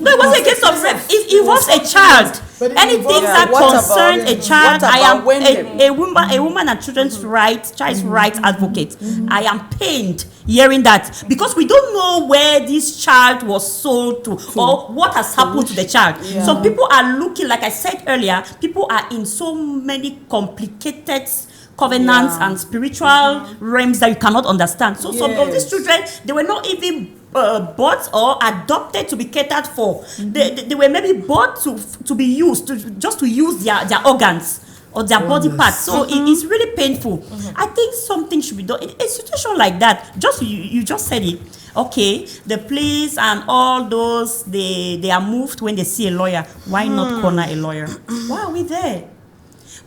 No, it wasn't a case of rape. It involves a child. Anything that concerns a child, I am a woman and children's rights advocate. I am pained hearing that, because we don't know where this child was sold to or what has happened to the child. Some people are looking, like I said earlier, people are in so many complicated covenants and spiritual realms that you cannot understand. So some of these children, they were not even bought or adopted to be catered for. They were maybe bought to be used, just to use their organs or their body parts. So it's really painful. I think something should be done. In a situation like that, you just said it. Okay, the police and all those, they are moved when they see a lawyer. Why not corner a lawyer? Why are we there?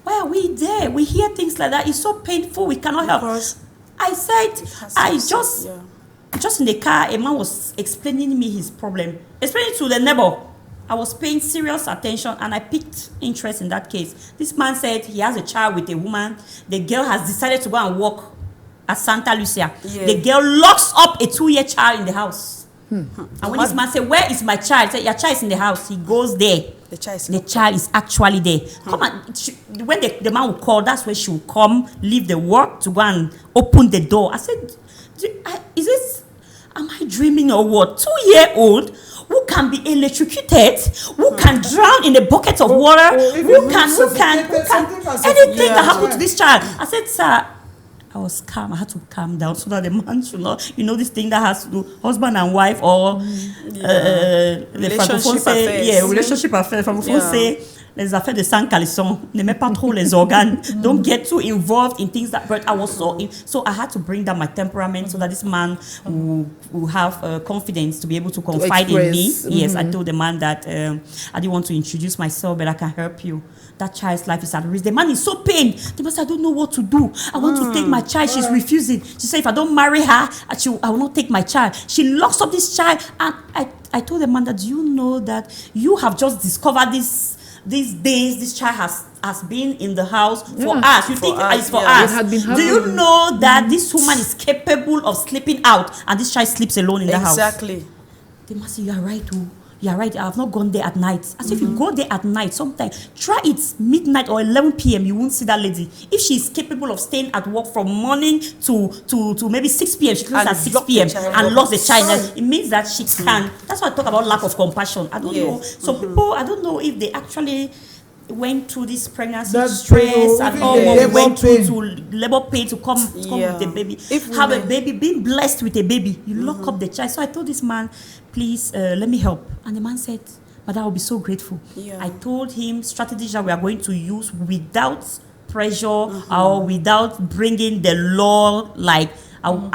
Why are we there? We hear things like that. It's so painful. We cannot help. I said, just in the car, a man was explaining me his problem. Explaining to the neighbor. I was paying serious attention and I picked interest in that case. This man said he has a child with a woman. The girl has decided to go and work at Santa Lucia. Yeah. The girl locks up a 2-year child in the house. And when this man said, where is my child? He said, your child is in the house. He goes there. The child is actually there. Come on. When the man will call, that's where she will come, leave the work to go and open the door. I said, am I dreaming or what? 2-year-old who can be electrocuted, who can drown in a bucket of water, who can anything that happened to this child. I said, sir, I was calm. I had to calm down so that the man should not, this thing that has to do husband and wife or relationship affairs. Yeah, relationship affairs. Francophone say les affaires de sang calisson. Ne mets pas trop les organes. Don't get too involved in things that. But I was so I had to bring down my temperament so that this man will have confidence to be able to confide in me. Yes, I told the man that I didn't want to introduce myself, but I can help you. That child's life is at risk. The man is so pained. The man said, I don't know what to do. I want to take my child. She's refusing. She said, if I don't marry her, I will not take my child. She locks up this child. And I told the man that, do you know that you have just discovered these days this child has been in the house for us. You think it's for us. Do you know that this woman is capable of sleeping out and this child sleeps alone in the house? Exactly. The man said, you are right, too. You are right, I have not gone there at night. I said, if you go there at night, sometimes, try it midnight or 11 p.m., you won't see that lady. If she is capable of staying at work from morning to maybe 6 p.m., she closes at 6 p.m. and locks the child, it means that she can. That's why I talk about lack of compassion. I don't know. Some people, I don't know if they actually went through this pregnancy stress and all went through to labor pain to come with the baby. Have a baby, being blessed with a baby, you lock up the child. So I told this man, please let me help. And the man said, Madam, I will be so grateful. I told him strategies that we are going to use without pressure or without bringing the law. Like I'll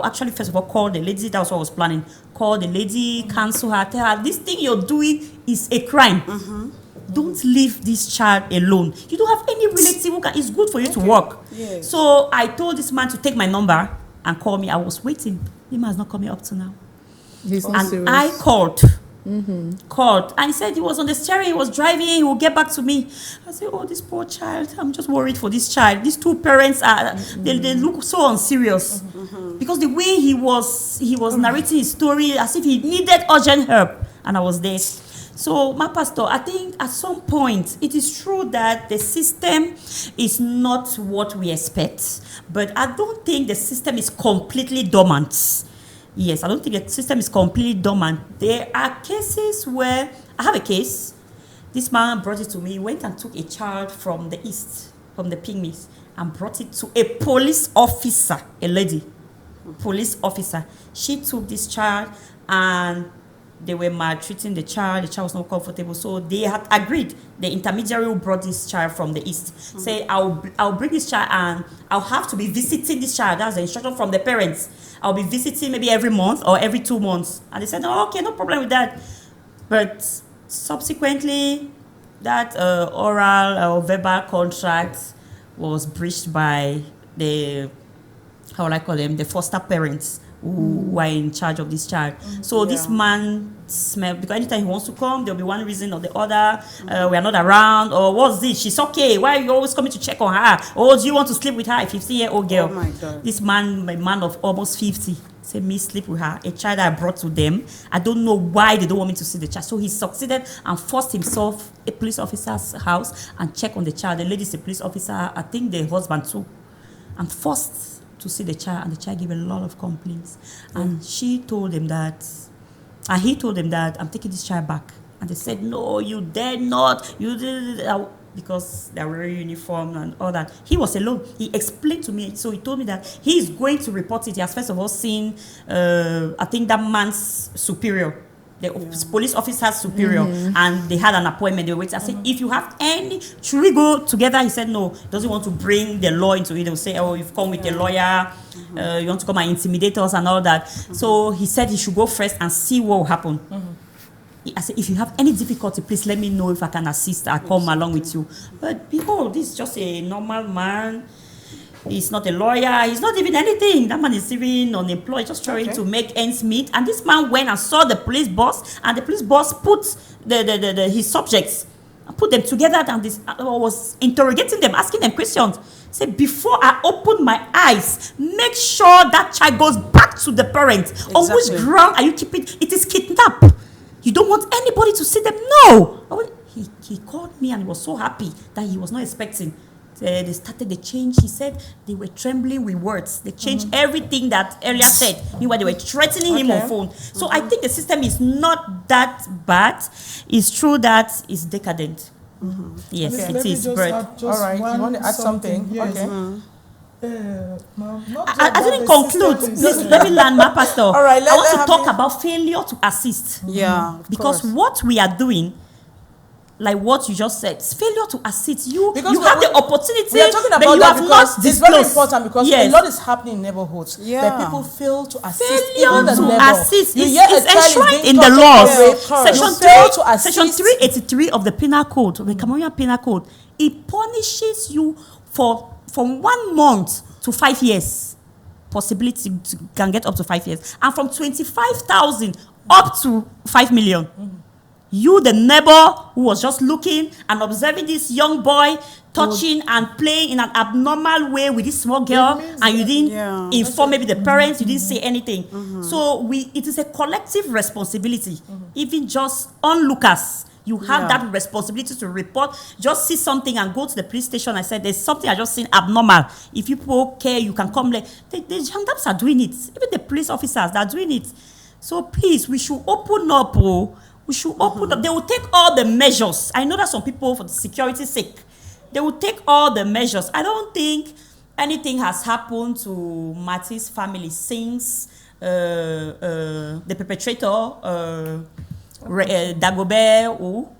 actually first of all call the lady. That was what I was planning. Call the lady, cancel her, tell her this thing you're doing is a crime. Don't leave this child alone. You don't have any relative who can. It's good for you to work. Yes. So I told this man to take my number and call me. I was waiting. The man is not coming up to now. And serious. I called. Called. And he said he was on the steering. He was driving. He will get back to me. I said, oh, this poor child. I'm just worried for this child. These two parents are. They look so unserious. Because the way he was narrating his story as if he needed urgent help. And I was there. So, my pastor, I think at some point, it is true that the system is not what we expect. But I don't think the system is completely dormant. Yes, I don't think the system is completely dormant. There are cases where, I have a case. This man brought it to me. He went and took a child from the east, from the Pygmies, and brought it to a police officer, a lady, police officer. She took this child and they were maltreating the child was not comfortable, so they had agreed. The intermediary who brought this child from the east say, I'll bring this child and I'll have to be visiting this child. That's the instruction from the parents. I'll be visiting maybe every month or every 2 months. And they said, oh, okay, no problem with that. But subsequently, that oral or verbal contract was breached by the, how will I call them, the foster parents who were in charge of this child. So this man smelled, because anytime he wants to come, there'll be one reason or the other. We are not around, or what's this? She's okay. Why are you always coming to check on her? Or do you want to sleep with her, a 50-year-old girl? Oh my God. This man, a man of almost 50, said, me sleep with her. A child I brought to them. I don't know why they don't want me to see the child. So he succeeded and forced himself a police officer's house and check on the child. The lady's a police officer, I think the husband too, and forced to see the child, and the child gave a lot of complaints. And she told him that, and he told them that, I'm taking this child back. And they said, no, you dare not. You did it. Because they were wearing uniform and all that. He was alone. He explained to me. So he told me that he is going to report it. He has first of all seen, I think, that man's superior. The police officer's superior, and they had an appointment. They were waiting. I said, if you have any, should we go together? He said, no, doesn't want to bring the law into it. They'll say, oh, you've come with a lawyer, you want to come and intimidate us and all that. So he said he should go first and see what will happen. I said, if you have any difficulty, please let me know if I can assist. I'll come along with you. But behold, this is just a normal man. He's not a lawyer. He's not even anything. That man is even unemployed, just trying to make ends meet. And this man went and saw the police boss, and the police boss put his subjects, put them together, and was interrogating them, asking them questions. Say, before I open my eyes, make sure that child goes back to the parents. Exactly. On which ground are you keeping? It is kidnapped. You don't want anybody to see them. No. He called me and he was so happy that he was not expecting. They started the change. He said they were trembling with words. They changed everything that earlier said. Meanwhile, they were threatening him on phone. So I think the system is not that bad. It's true that it's decadent. Yes, it is. All right, you want to add something? Yes. Okay. I didn't conclude. Please let me land, my pastor. All right, I want to talk about failure to assist. Yeah, because what we are doing, like what you just said, it's failure to assist you. Because you have the opportunity, we are talking about but you have not it's very important because a lot is happening in neighborhoods. That people fail to assist. Failure even the to neighbor. assist is enshrined in the laws. Section 383 of the Penal Code, the Cameroonian Penal Code, it punishes you from 1 month to 5 years. Possibility can get up to 5 years, and from 25,000 up to 5 million. You, the neighbor who was just looking and observing this young boy touching and playing in an abnormal way with this small girl, and you didn't inform maybe the parents, you didn't say anything. So it is a collective responsibility. Even just onlookers, you have that responsibility to report. Just see something and go to the police station and say, there's something I just seen abnormal. If you people care, you can come. The gendarmes are doing it. Even the police officers, they're doing it. So please, we should open up. We should open up. They will take all the measures. I know that some people, for the security's sake, they will take all the measures. I don't think anything has happened to Matty's family since the perpetrator, Dagobert,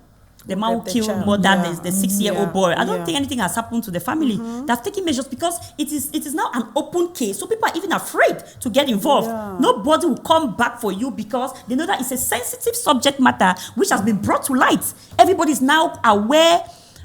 the man who killed more than the 6-year-old boy. I don't think anything has happened to the family. They've taken measures because it is now an open case. So people are even afraid to get involved. Nobody will come back for you because they know that it's a sensitive subject matter which has been brought to light. Everybody is now aware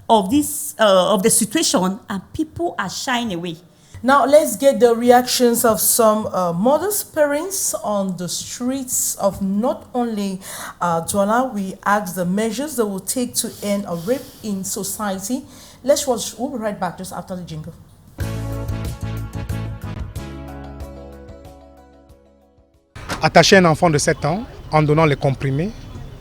of this, of the situation, and people are shying away. Now, let's get the reactions of some mothers, parents on the streets of not only Douala. We asked the measures they will take to end a rape in society. Let's watch. We'll be right back just after the jingle. Attacher un enfant de 7 ans en donnant les comprimés,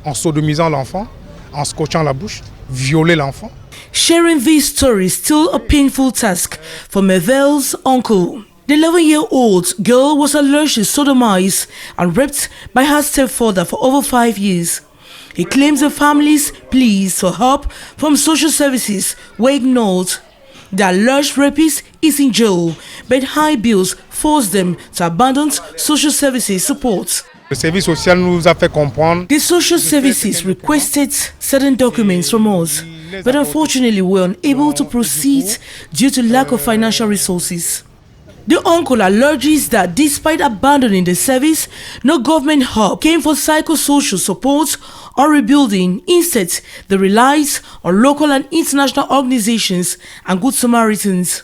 en sodomisant l'enfant, en scotchant la bouche, violer l'enfant. Sharing this story is still a painful task for Mervel's uncle. The 11-year-old girl was allegedly sodomized and raped by her stepfather for over 5 years. He claims the family's pleas for help from social services were ignored. The alleged rapist is in jail, but high bills forced them to abandon social services support. Le service social nous a fait comprendre. The social services requested certain documents from us, but unfortunately we were unable to proceed due to lack of financial resources. The uncle alleges that despite abandoning the service, no government help came for psychosocial support or rebuilding. Instead, they relies on local and international organizations and Good Samaritans.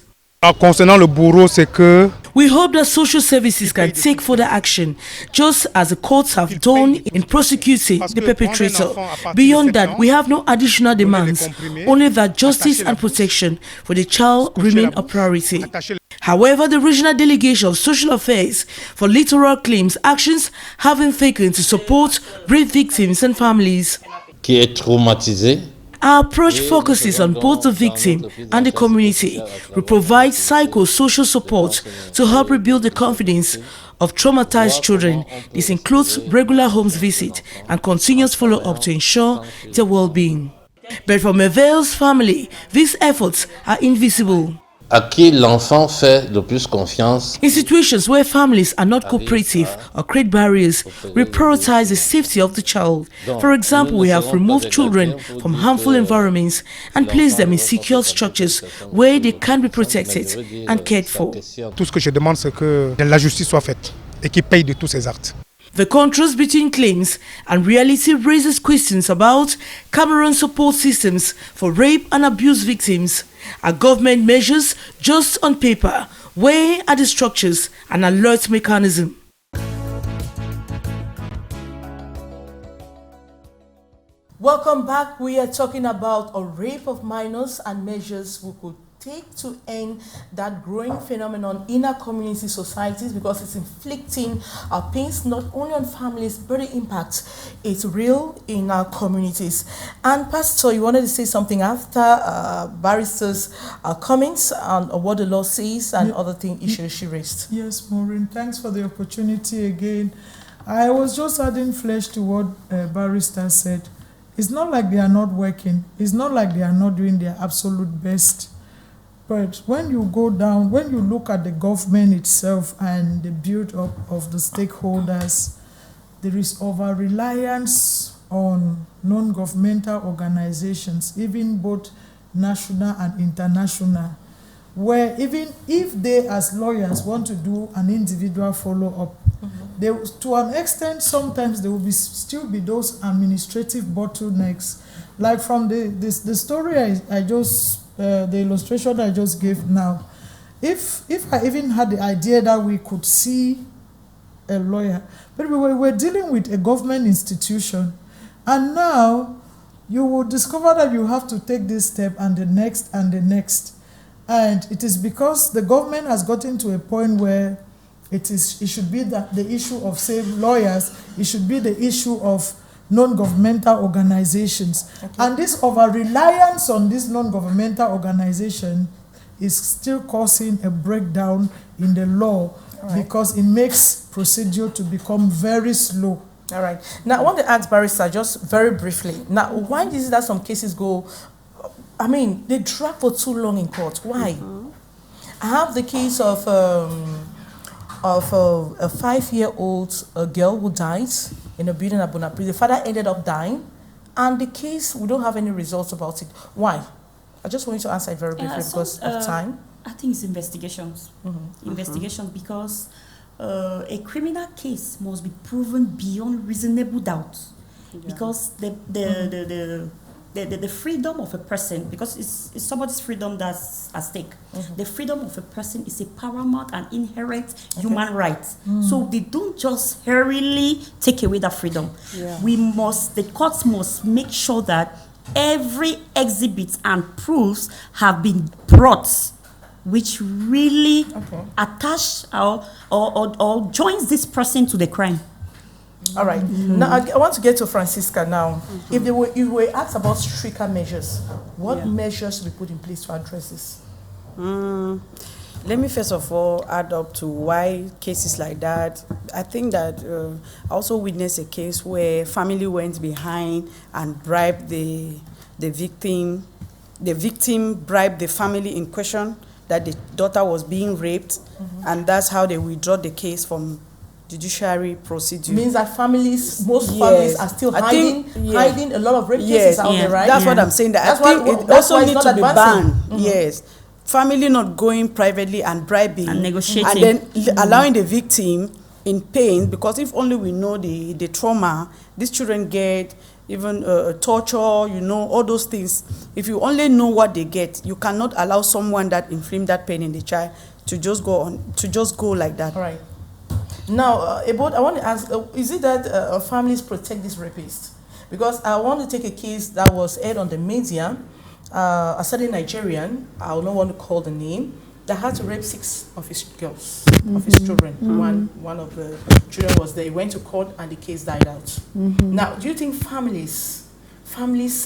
Concernant le bourreau, c'est que we hope that social services can take further action, just as the courts have done in prosecuting the perpetrator. Beyond that, we have no additional demands, only that justice and protection for the child remain a priority. However, the regional delegation of social affairs for littoral claims actions have been taken to support rape victims and families. Qui est traumatisé. Our approach focuses on both the victim and the community. We provide psychosocial support to help rebuild the confidence of traumatized children. This includes regular homes visit and continuous follow-up to ensure their well-being. But for Mervel's family, these efforts are invisible. À qui l'enfant fait le plus confiance. In situations where families are not cooperative or create barriers, we prioritize the safety of the child. For example, we have removed children from harmful environments and placed them in secure structures where they can be protected and cared for. Tout ce que je demande, c'est que la justice soit faite et qu'il paye de tous ses actes. The contrast between claims and reality raises questions about Cameroon's support systems for rape and abuse victims. Are government measures just on paper, Where are the structures and alert mechanism? Welcome back. We are talking about a rape of minors and measures we could take to end that growing phenomenon in our community societies, because it's inflicting pains not only on families, but the impact is real in our communities. And Pastor, you wanted to say something after barrister's comments on what the law says and other issues she raised. Yes, Maureen, thanks for the opportunity again. I was just adding flesh to what barrister said. It's not like they are not working. It's not like they are not doing their absolute best. But when you go down, when you look at the government itself and the build-up of the stakeholders, there is over-reliance on non-governmental organizations, even both national and international, where even if they as lawyers want to do an individual follow-up, they, to an extent, sometimes there will still be those administrative bottlenecks. Like from the story I just, the illustration I just gave now, if I even had the idea that we could see a lawyer, but we were dealing with a government institution, and now you will discover that you have to take this step and the next and the next. And it is because the government has gotten to a point where it should be that the issue of, say, lawyers, it should be the issue of non-governmental organizations. Okay. And this over-reliance on this non-governmental organization is still causing a breakdown in the law, because it makes procedure to become very slow. All right. Now, I want to ask Barrister just very briefly. Now, why is it that some cases go, I mean, they drag for too long in court? Why? I have the case of a 5-year-old girl who died in a building at Bonaparte. The father ended up dying, and the case, we don't have any results about it. Why? I just want you to answer it very briefly because of time. I think it's investigations. Investigations, because a criminal case must be proven beyond reasonable doubt. Because the freedom of a person, because it's somebody's freedom that's at stake. The freedom of a person is a paramount and inherent human right. So they don't just hurriedly take away that freedom. The courts must make sure that every exhibit and proofs have been brought, which really attach or joins this person to the crime. All right. Now, I want to get to Francisca now. If you were asked about stricter measures, what measures should be put in place to address this? Let me first of all add up to why cases like that. I think that I also witnessed a case where family went behind and bribed the victim. The victim bribed the family in question that the daughter was being raped, and that's how they withdraw the case from judiciary procedure. Means that families, most families are still hiding a lot of rape cases out there, right? That's what I'm saying. That I think it also needs to be banned. Yes. Family not going privately and bribing and negotiating, and then allowing the victim in pain, because if only we know the trauma these children get, even torture, all those things. If you only know what they get, you cannot allow someone that inflict that pain in the child to just go like that. All right. Now, I want to ask, is it that families protect these rapists? Because I want to take a case that was aired on the media. A certain Nigerian, I will not want to call the name, that had to rape 6 of his girls, of his children. One of the children was there. He went to court and the case died out. Now, do you think families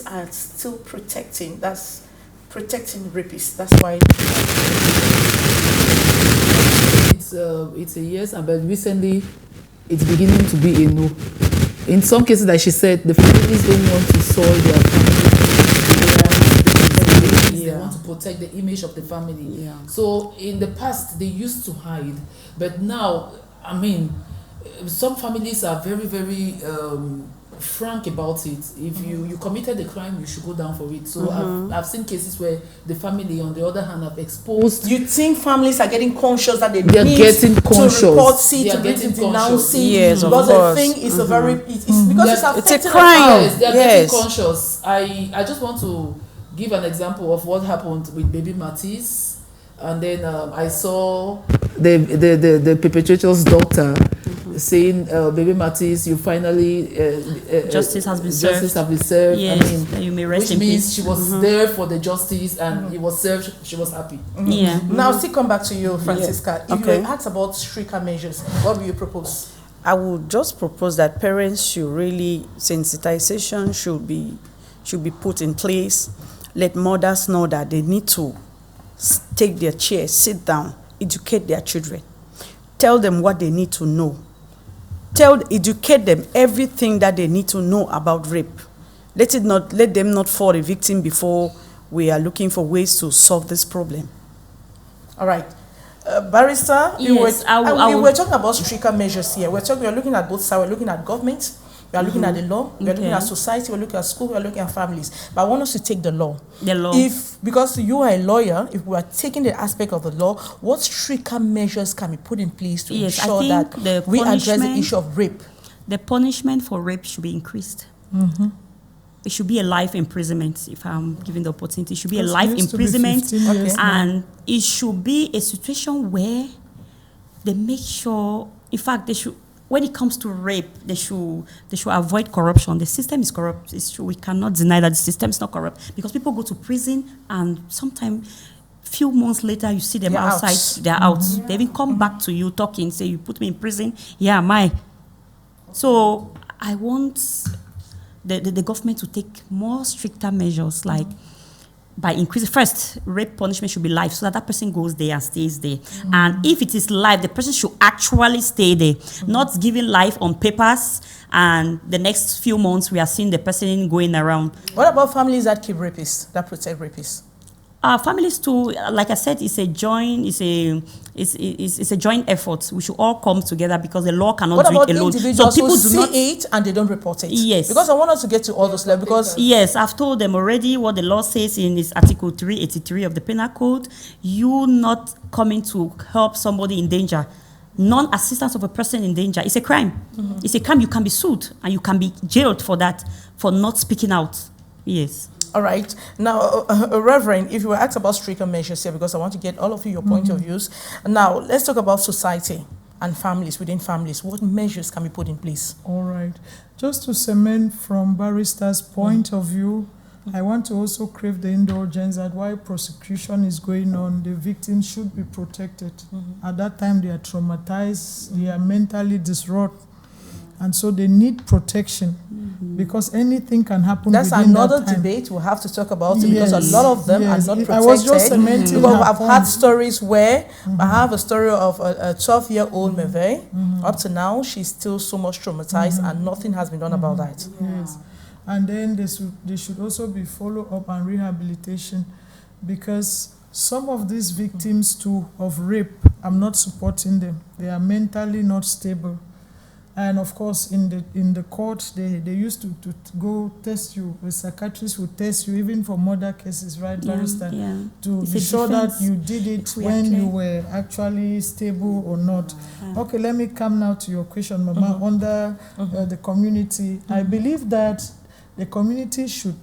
are still protecting rapists? That's why it's a yes, but recently it's beginning to be a no. In some cases, like she said, the families don't want to soil their family. They want to protect the image of the family. So in the past, they used to hide, but now, I mean, some families are very, very frank about it. If you committed a crime, you should go down for it. So I've seen cases where the family, on the other hand, have exposed. You think families are getting conscious that they're getting conscious to report it, to denounce it? Yes, because the thing is a very because it's a crime. Yes, they're getting conscious. I just want to give an example of what happened with baby Matisse. And then I saw the perpetrator's daughter saying, "Baby Matisse, you finally justice has been served. Yes, I mean, you may rest which in means peace. she was there for the justice, and it was served. She was happy. Yeah. Now, still come back to you, Francisca. Yeah. If you were asked about stricter measures, what will you propose? I would just propose that parents should really, sensitization should be put in place. Let mothers know that they need to take their chair, sit down, educate their children. Tell them what they need to know. Educate them everything that they need to know about rape. Let them not fall a victim before we are looking for ways to solve this problem. All right. Barrister, yes, we were talking about stricter measures here. We're looking at both sides. We're looking at government, we are looking at the law, we're looking at society, we're looking at school, we're looking at families. But I want us to take the law. The law. Because you are a lawyer, if we are taking the aspect of the law, what stricter measures can be put in place to ensure that we address the issue of rape? The punishment for rape should be increased. It should be a life imprisonment, if I'm given the opportunity. It should be a life imprisonment, and it should be a situation where they make sure, in fact, they should, when it comes to rape, they should avoid corruption. The system is corrupt. It's true. We cannot deny that the system is not corrupt, because people go to prison and sometimes few months later you see them outside. They're out. They even come back to you talking, say, you put me in prison. Yeah, my. So I want the government to take more stricter measures, like by increasing, first, rape punishment should be life, so that person goes there and stays there. And if it is life, the person should actually stay there, not giving life on papers, and the next few months we are seeing the person going around. What about families that keep rapists, that protect rapists? Families too, like I said, it's a joint effort. We should all come together, because the law cannot do it alone. What about individuals who see it and they don't report it? Yes. Because I want us to get to all those levels. Because yes, I've told them already what the law says in its Article 383 of the Penal Code. You not coming to help somebody in danger, non-assistance of a person in danger, it's a crime. It's a crime. You can be sued and you can be jailed for that, for not speaking out. Yes. All right. Now, Reverend, if you were asked about stricter measures here, because I want to get all of you your point of views. Now, let's talk about society and families, within families. What measures can be put in place? All right. Just to cement from Barrister's point of view, I want to also crave the indulgence that while prosecution is going on, the victims should be protected. At that time, they are traumatized, they are mentally disrupted, and so they need protection, because anything can happen. That's within another that time. debate we'll have to talk about it, because a lot of them are not protected. I was just cementing because I've had stories where I have a story of a 12-year-old Meve. Up to now, she's still so much traumatized, and nothing has been done about that. Yes, and then they should also be follow-up and rehabilitation, because some of these victims too of rape, I'm not supporting them. They are mentally not stable. And of course, in the court, they used to go test you. A psychiatrist would test you, even for murder cases, right, Barrister? To be sure that you did it when you were actually stable or not. Okay, let me come now to your question, Mama. Under the community, I believe that the community should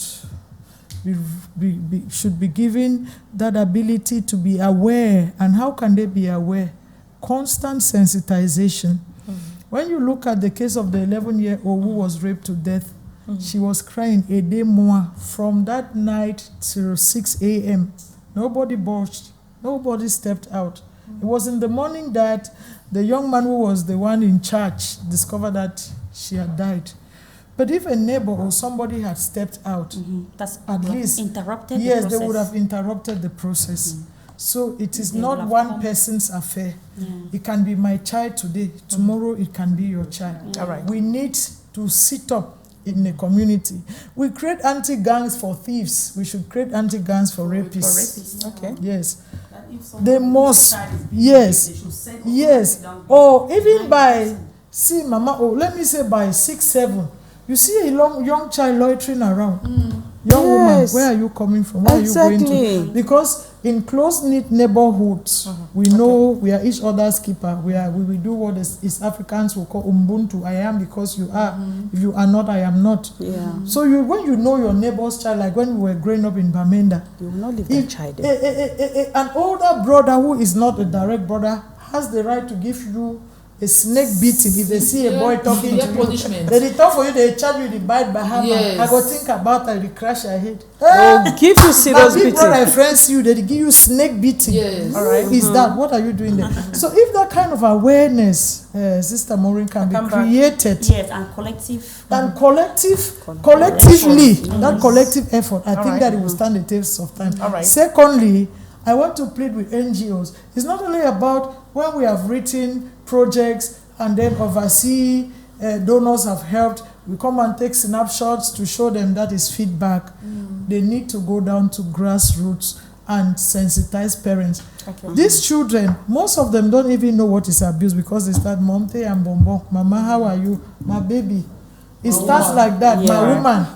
be given that ability to be aware. And how can they be aware? Constant sensitization. When you look at the case of the 11-year-old who was raped to death, she was crying a day more from that night till 6 a.m. Nobody budged. Nobody stepped out. It was in the morning that the young man who was the one in charge discovered that she had died. But if a neighbor or somebody had stepped out, that's at least interrupted. Yes, they would have interrupted the process. So it is not one person's affair. It can be my child today. Tomorrow it can be your child. All right. We need to sit up in the community. We create anti-gangs for thieves. We should create anti-gangs for rapists. Okay. Yes. They must. Yes. Yes. Or even by, see, Mama, let me say by 6, 7. You see a young child loitering around. young woman, where are you coming from? Where are you going to? Because in close-knit neighborhoods, we know we are each other's keeper. We do what East Africans will call Ubuntu. I am because you are. If you are not, I am not. Yeah. So when you know your neighbor's child, like when we were growing up in Bamenda, you will not leave that child. An older brother who is not a direct brother has the right to give you a snake beating if they see a boy talking to you. They talk for you, they charge you the bite by hammer. I go think about it, they crash your head. They'll give you serious beating. My big brother friends you, they give you snake beating. Yes. All right. Is that what are you doing there? So if that kind of awareness, Sister Maureen, can be created. Yes, and collective. And collectively, that collective effort, I think that it will stand the test of time. All right. Secondly, I want to plead with NGOs. It's not only about when we have written projects and then oversee donors have helped, we come and take snapshots to show them that is feedback. They need to go down to grassroots and sensitize parents. These children, most of them don't even know what is abuse because they start Monte and Bonbon. Mama, how are you? My baby. It starts like that, my woman.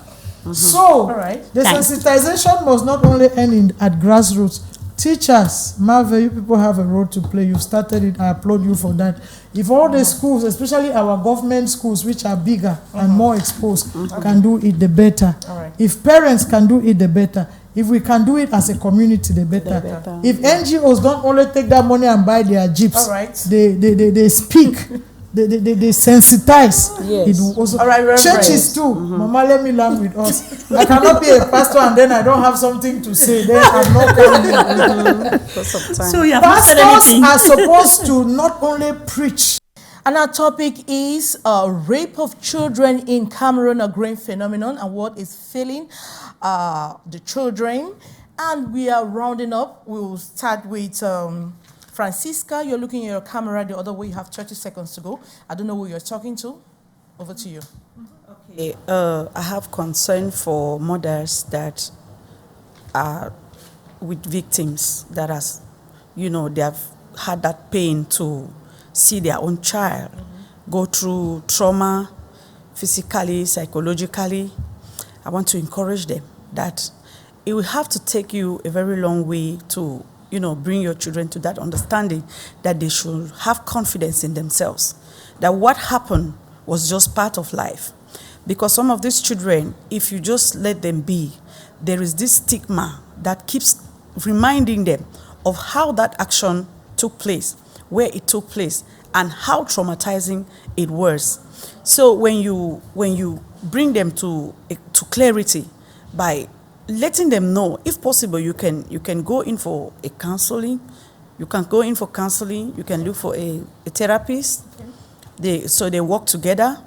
So, the sensitization must not only end at grassroots. Teachers, Marvel, you people have a role to play. You started it. I applaud you for that. If all the schools, especially our government schools, which are bigger and more exposed, can do it, the better. If parents can do it, the better. If we can do it as a community, the better. If NGOs don't only take that money and buy their jeeps, they speak. They sensitize. It will also churches too. Mama, let me learn with us. I cannot be a pastor and then I don't have something to say. Then I'm not coming. So you have Pastors not said anything. are supposed to not only preach. And our topic is rape of children in Cameroon, a growing phenomenon, and what is failing the children. And we are rounding up. We will start with Francisca. You're looking at your camera the other way. You have 30 seconds to go. I don't know who you're talking to. Over to you. Okay. I have concern for mothers that are with victims that has, they have had that pain to see their own child go through trauma, physically, psychologically. I want to encourage them that it will have to take you a very long way to bring your children to that understanding that they should have confidence in themselves, that what happened was just part of life. Because some of these children, if you just let them be, there is this stigma that keeps reminding them of how that action took place, where it took place, and how traumatizing it was. So when you bring them to clarity by letting them know, if possible, you can go in for a counseling. You can go in for counseling. You can look for a therapist. So they work together,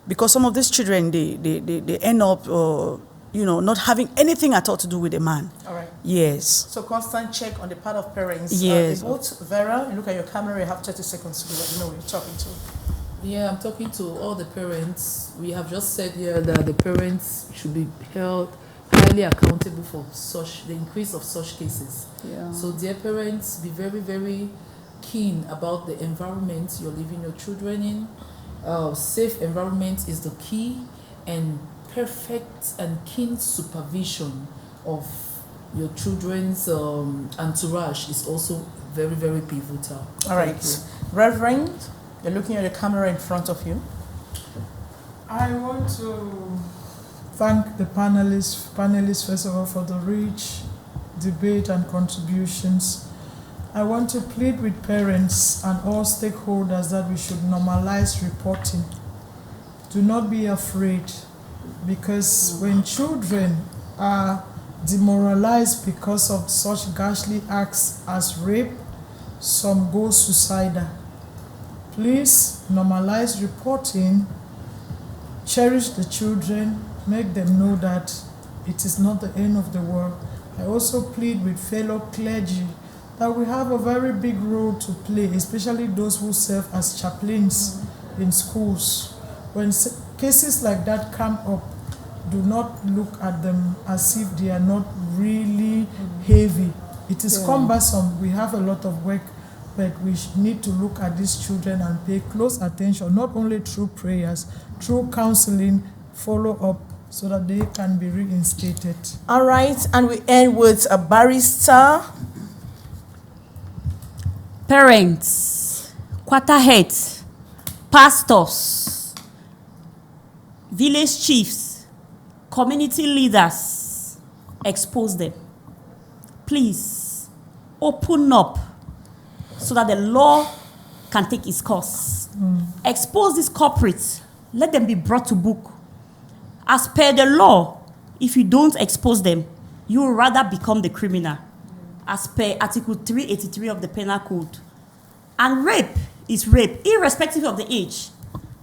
because some of these children they end up not having anything at all to do with a man. All right. Yes. So constant check on the part of parents. Yes. Vera, you look at your camera. You have 30 seconds to let you know who you're talking to. Yeah, I'm talking to all the parents. We have just said here that the parents should be held highly accountable for the increase of such cases. Yeah. So dear parents, be very, very keen about the environment you're leaving your children in. Safe environment is the key, and perfect and keen supervision of your children's entourage is also very, very pivotal. All right. Reverend, you're looking at the camera in front of you. I want to thank the panelists first of all for the rich debate and contributions. I want to plead with parents and all stakeholders that we should normalize reporting. Do not be afraid, because when children are demoralized because of such ghastly acts as rape, some go suicidal. Please normalize reporting, cherish the children, make them know that it is not the end of the world. I also plead with fellow clergy that we have a very big role to play, especially those who serve as chaplains in schools. When cases like that come up, do not look at them as if they are not really heavy. It is cumbersome. We have a lot of work, but we need to look at these children and pay close attention, not only through prayers, through counseling, follow-up, so that they can be reinstated. All right, and we end with a barrister. Parents, quarterheads, pastors, village chiefs, community leaders, expose them. Please, open up so that the law can take its course. Expose these culprits. Let them be brought to book. As per the law, if you don't expose them, you will rather become the criminal. As per Article 383 of the Penal Code. And rape is rape, irrespective of the age.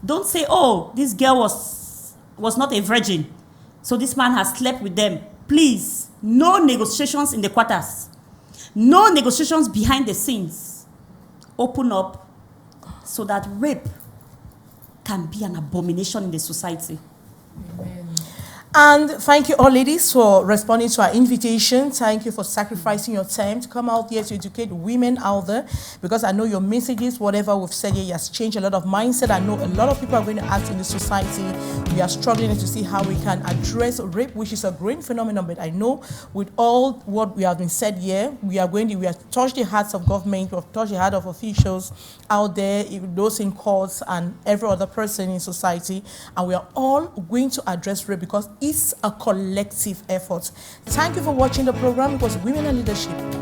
Don't say, oh, this girl was not a virgin, so this man has slept with them. Please, no negotiations in the quarters. No negotiations behind the scenes. Open up so that rape can be an abomination in the society. Amen. And thank you all ladies for responding to our invitation. Thank you for sacrificing your time to come out here to educate women out there, because I know your messages, whatever we've said here, has changed a lot of mindset. I know a lot of people are going to act in the society. We are struggling to see how we can address rape, which is a great phenomenon, but I know with all what we have been said here, we have touched the hearts of government, we have touched the heart of officials out there, those in courts and every other person in society, and we are all going to address rape because it's a collective effort. Thank you for watching the program. It was Women and Leadership.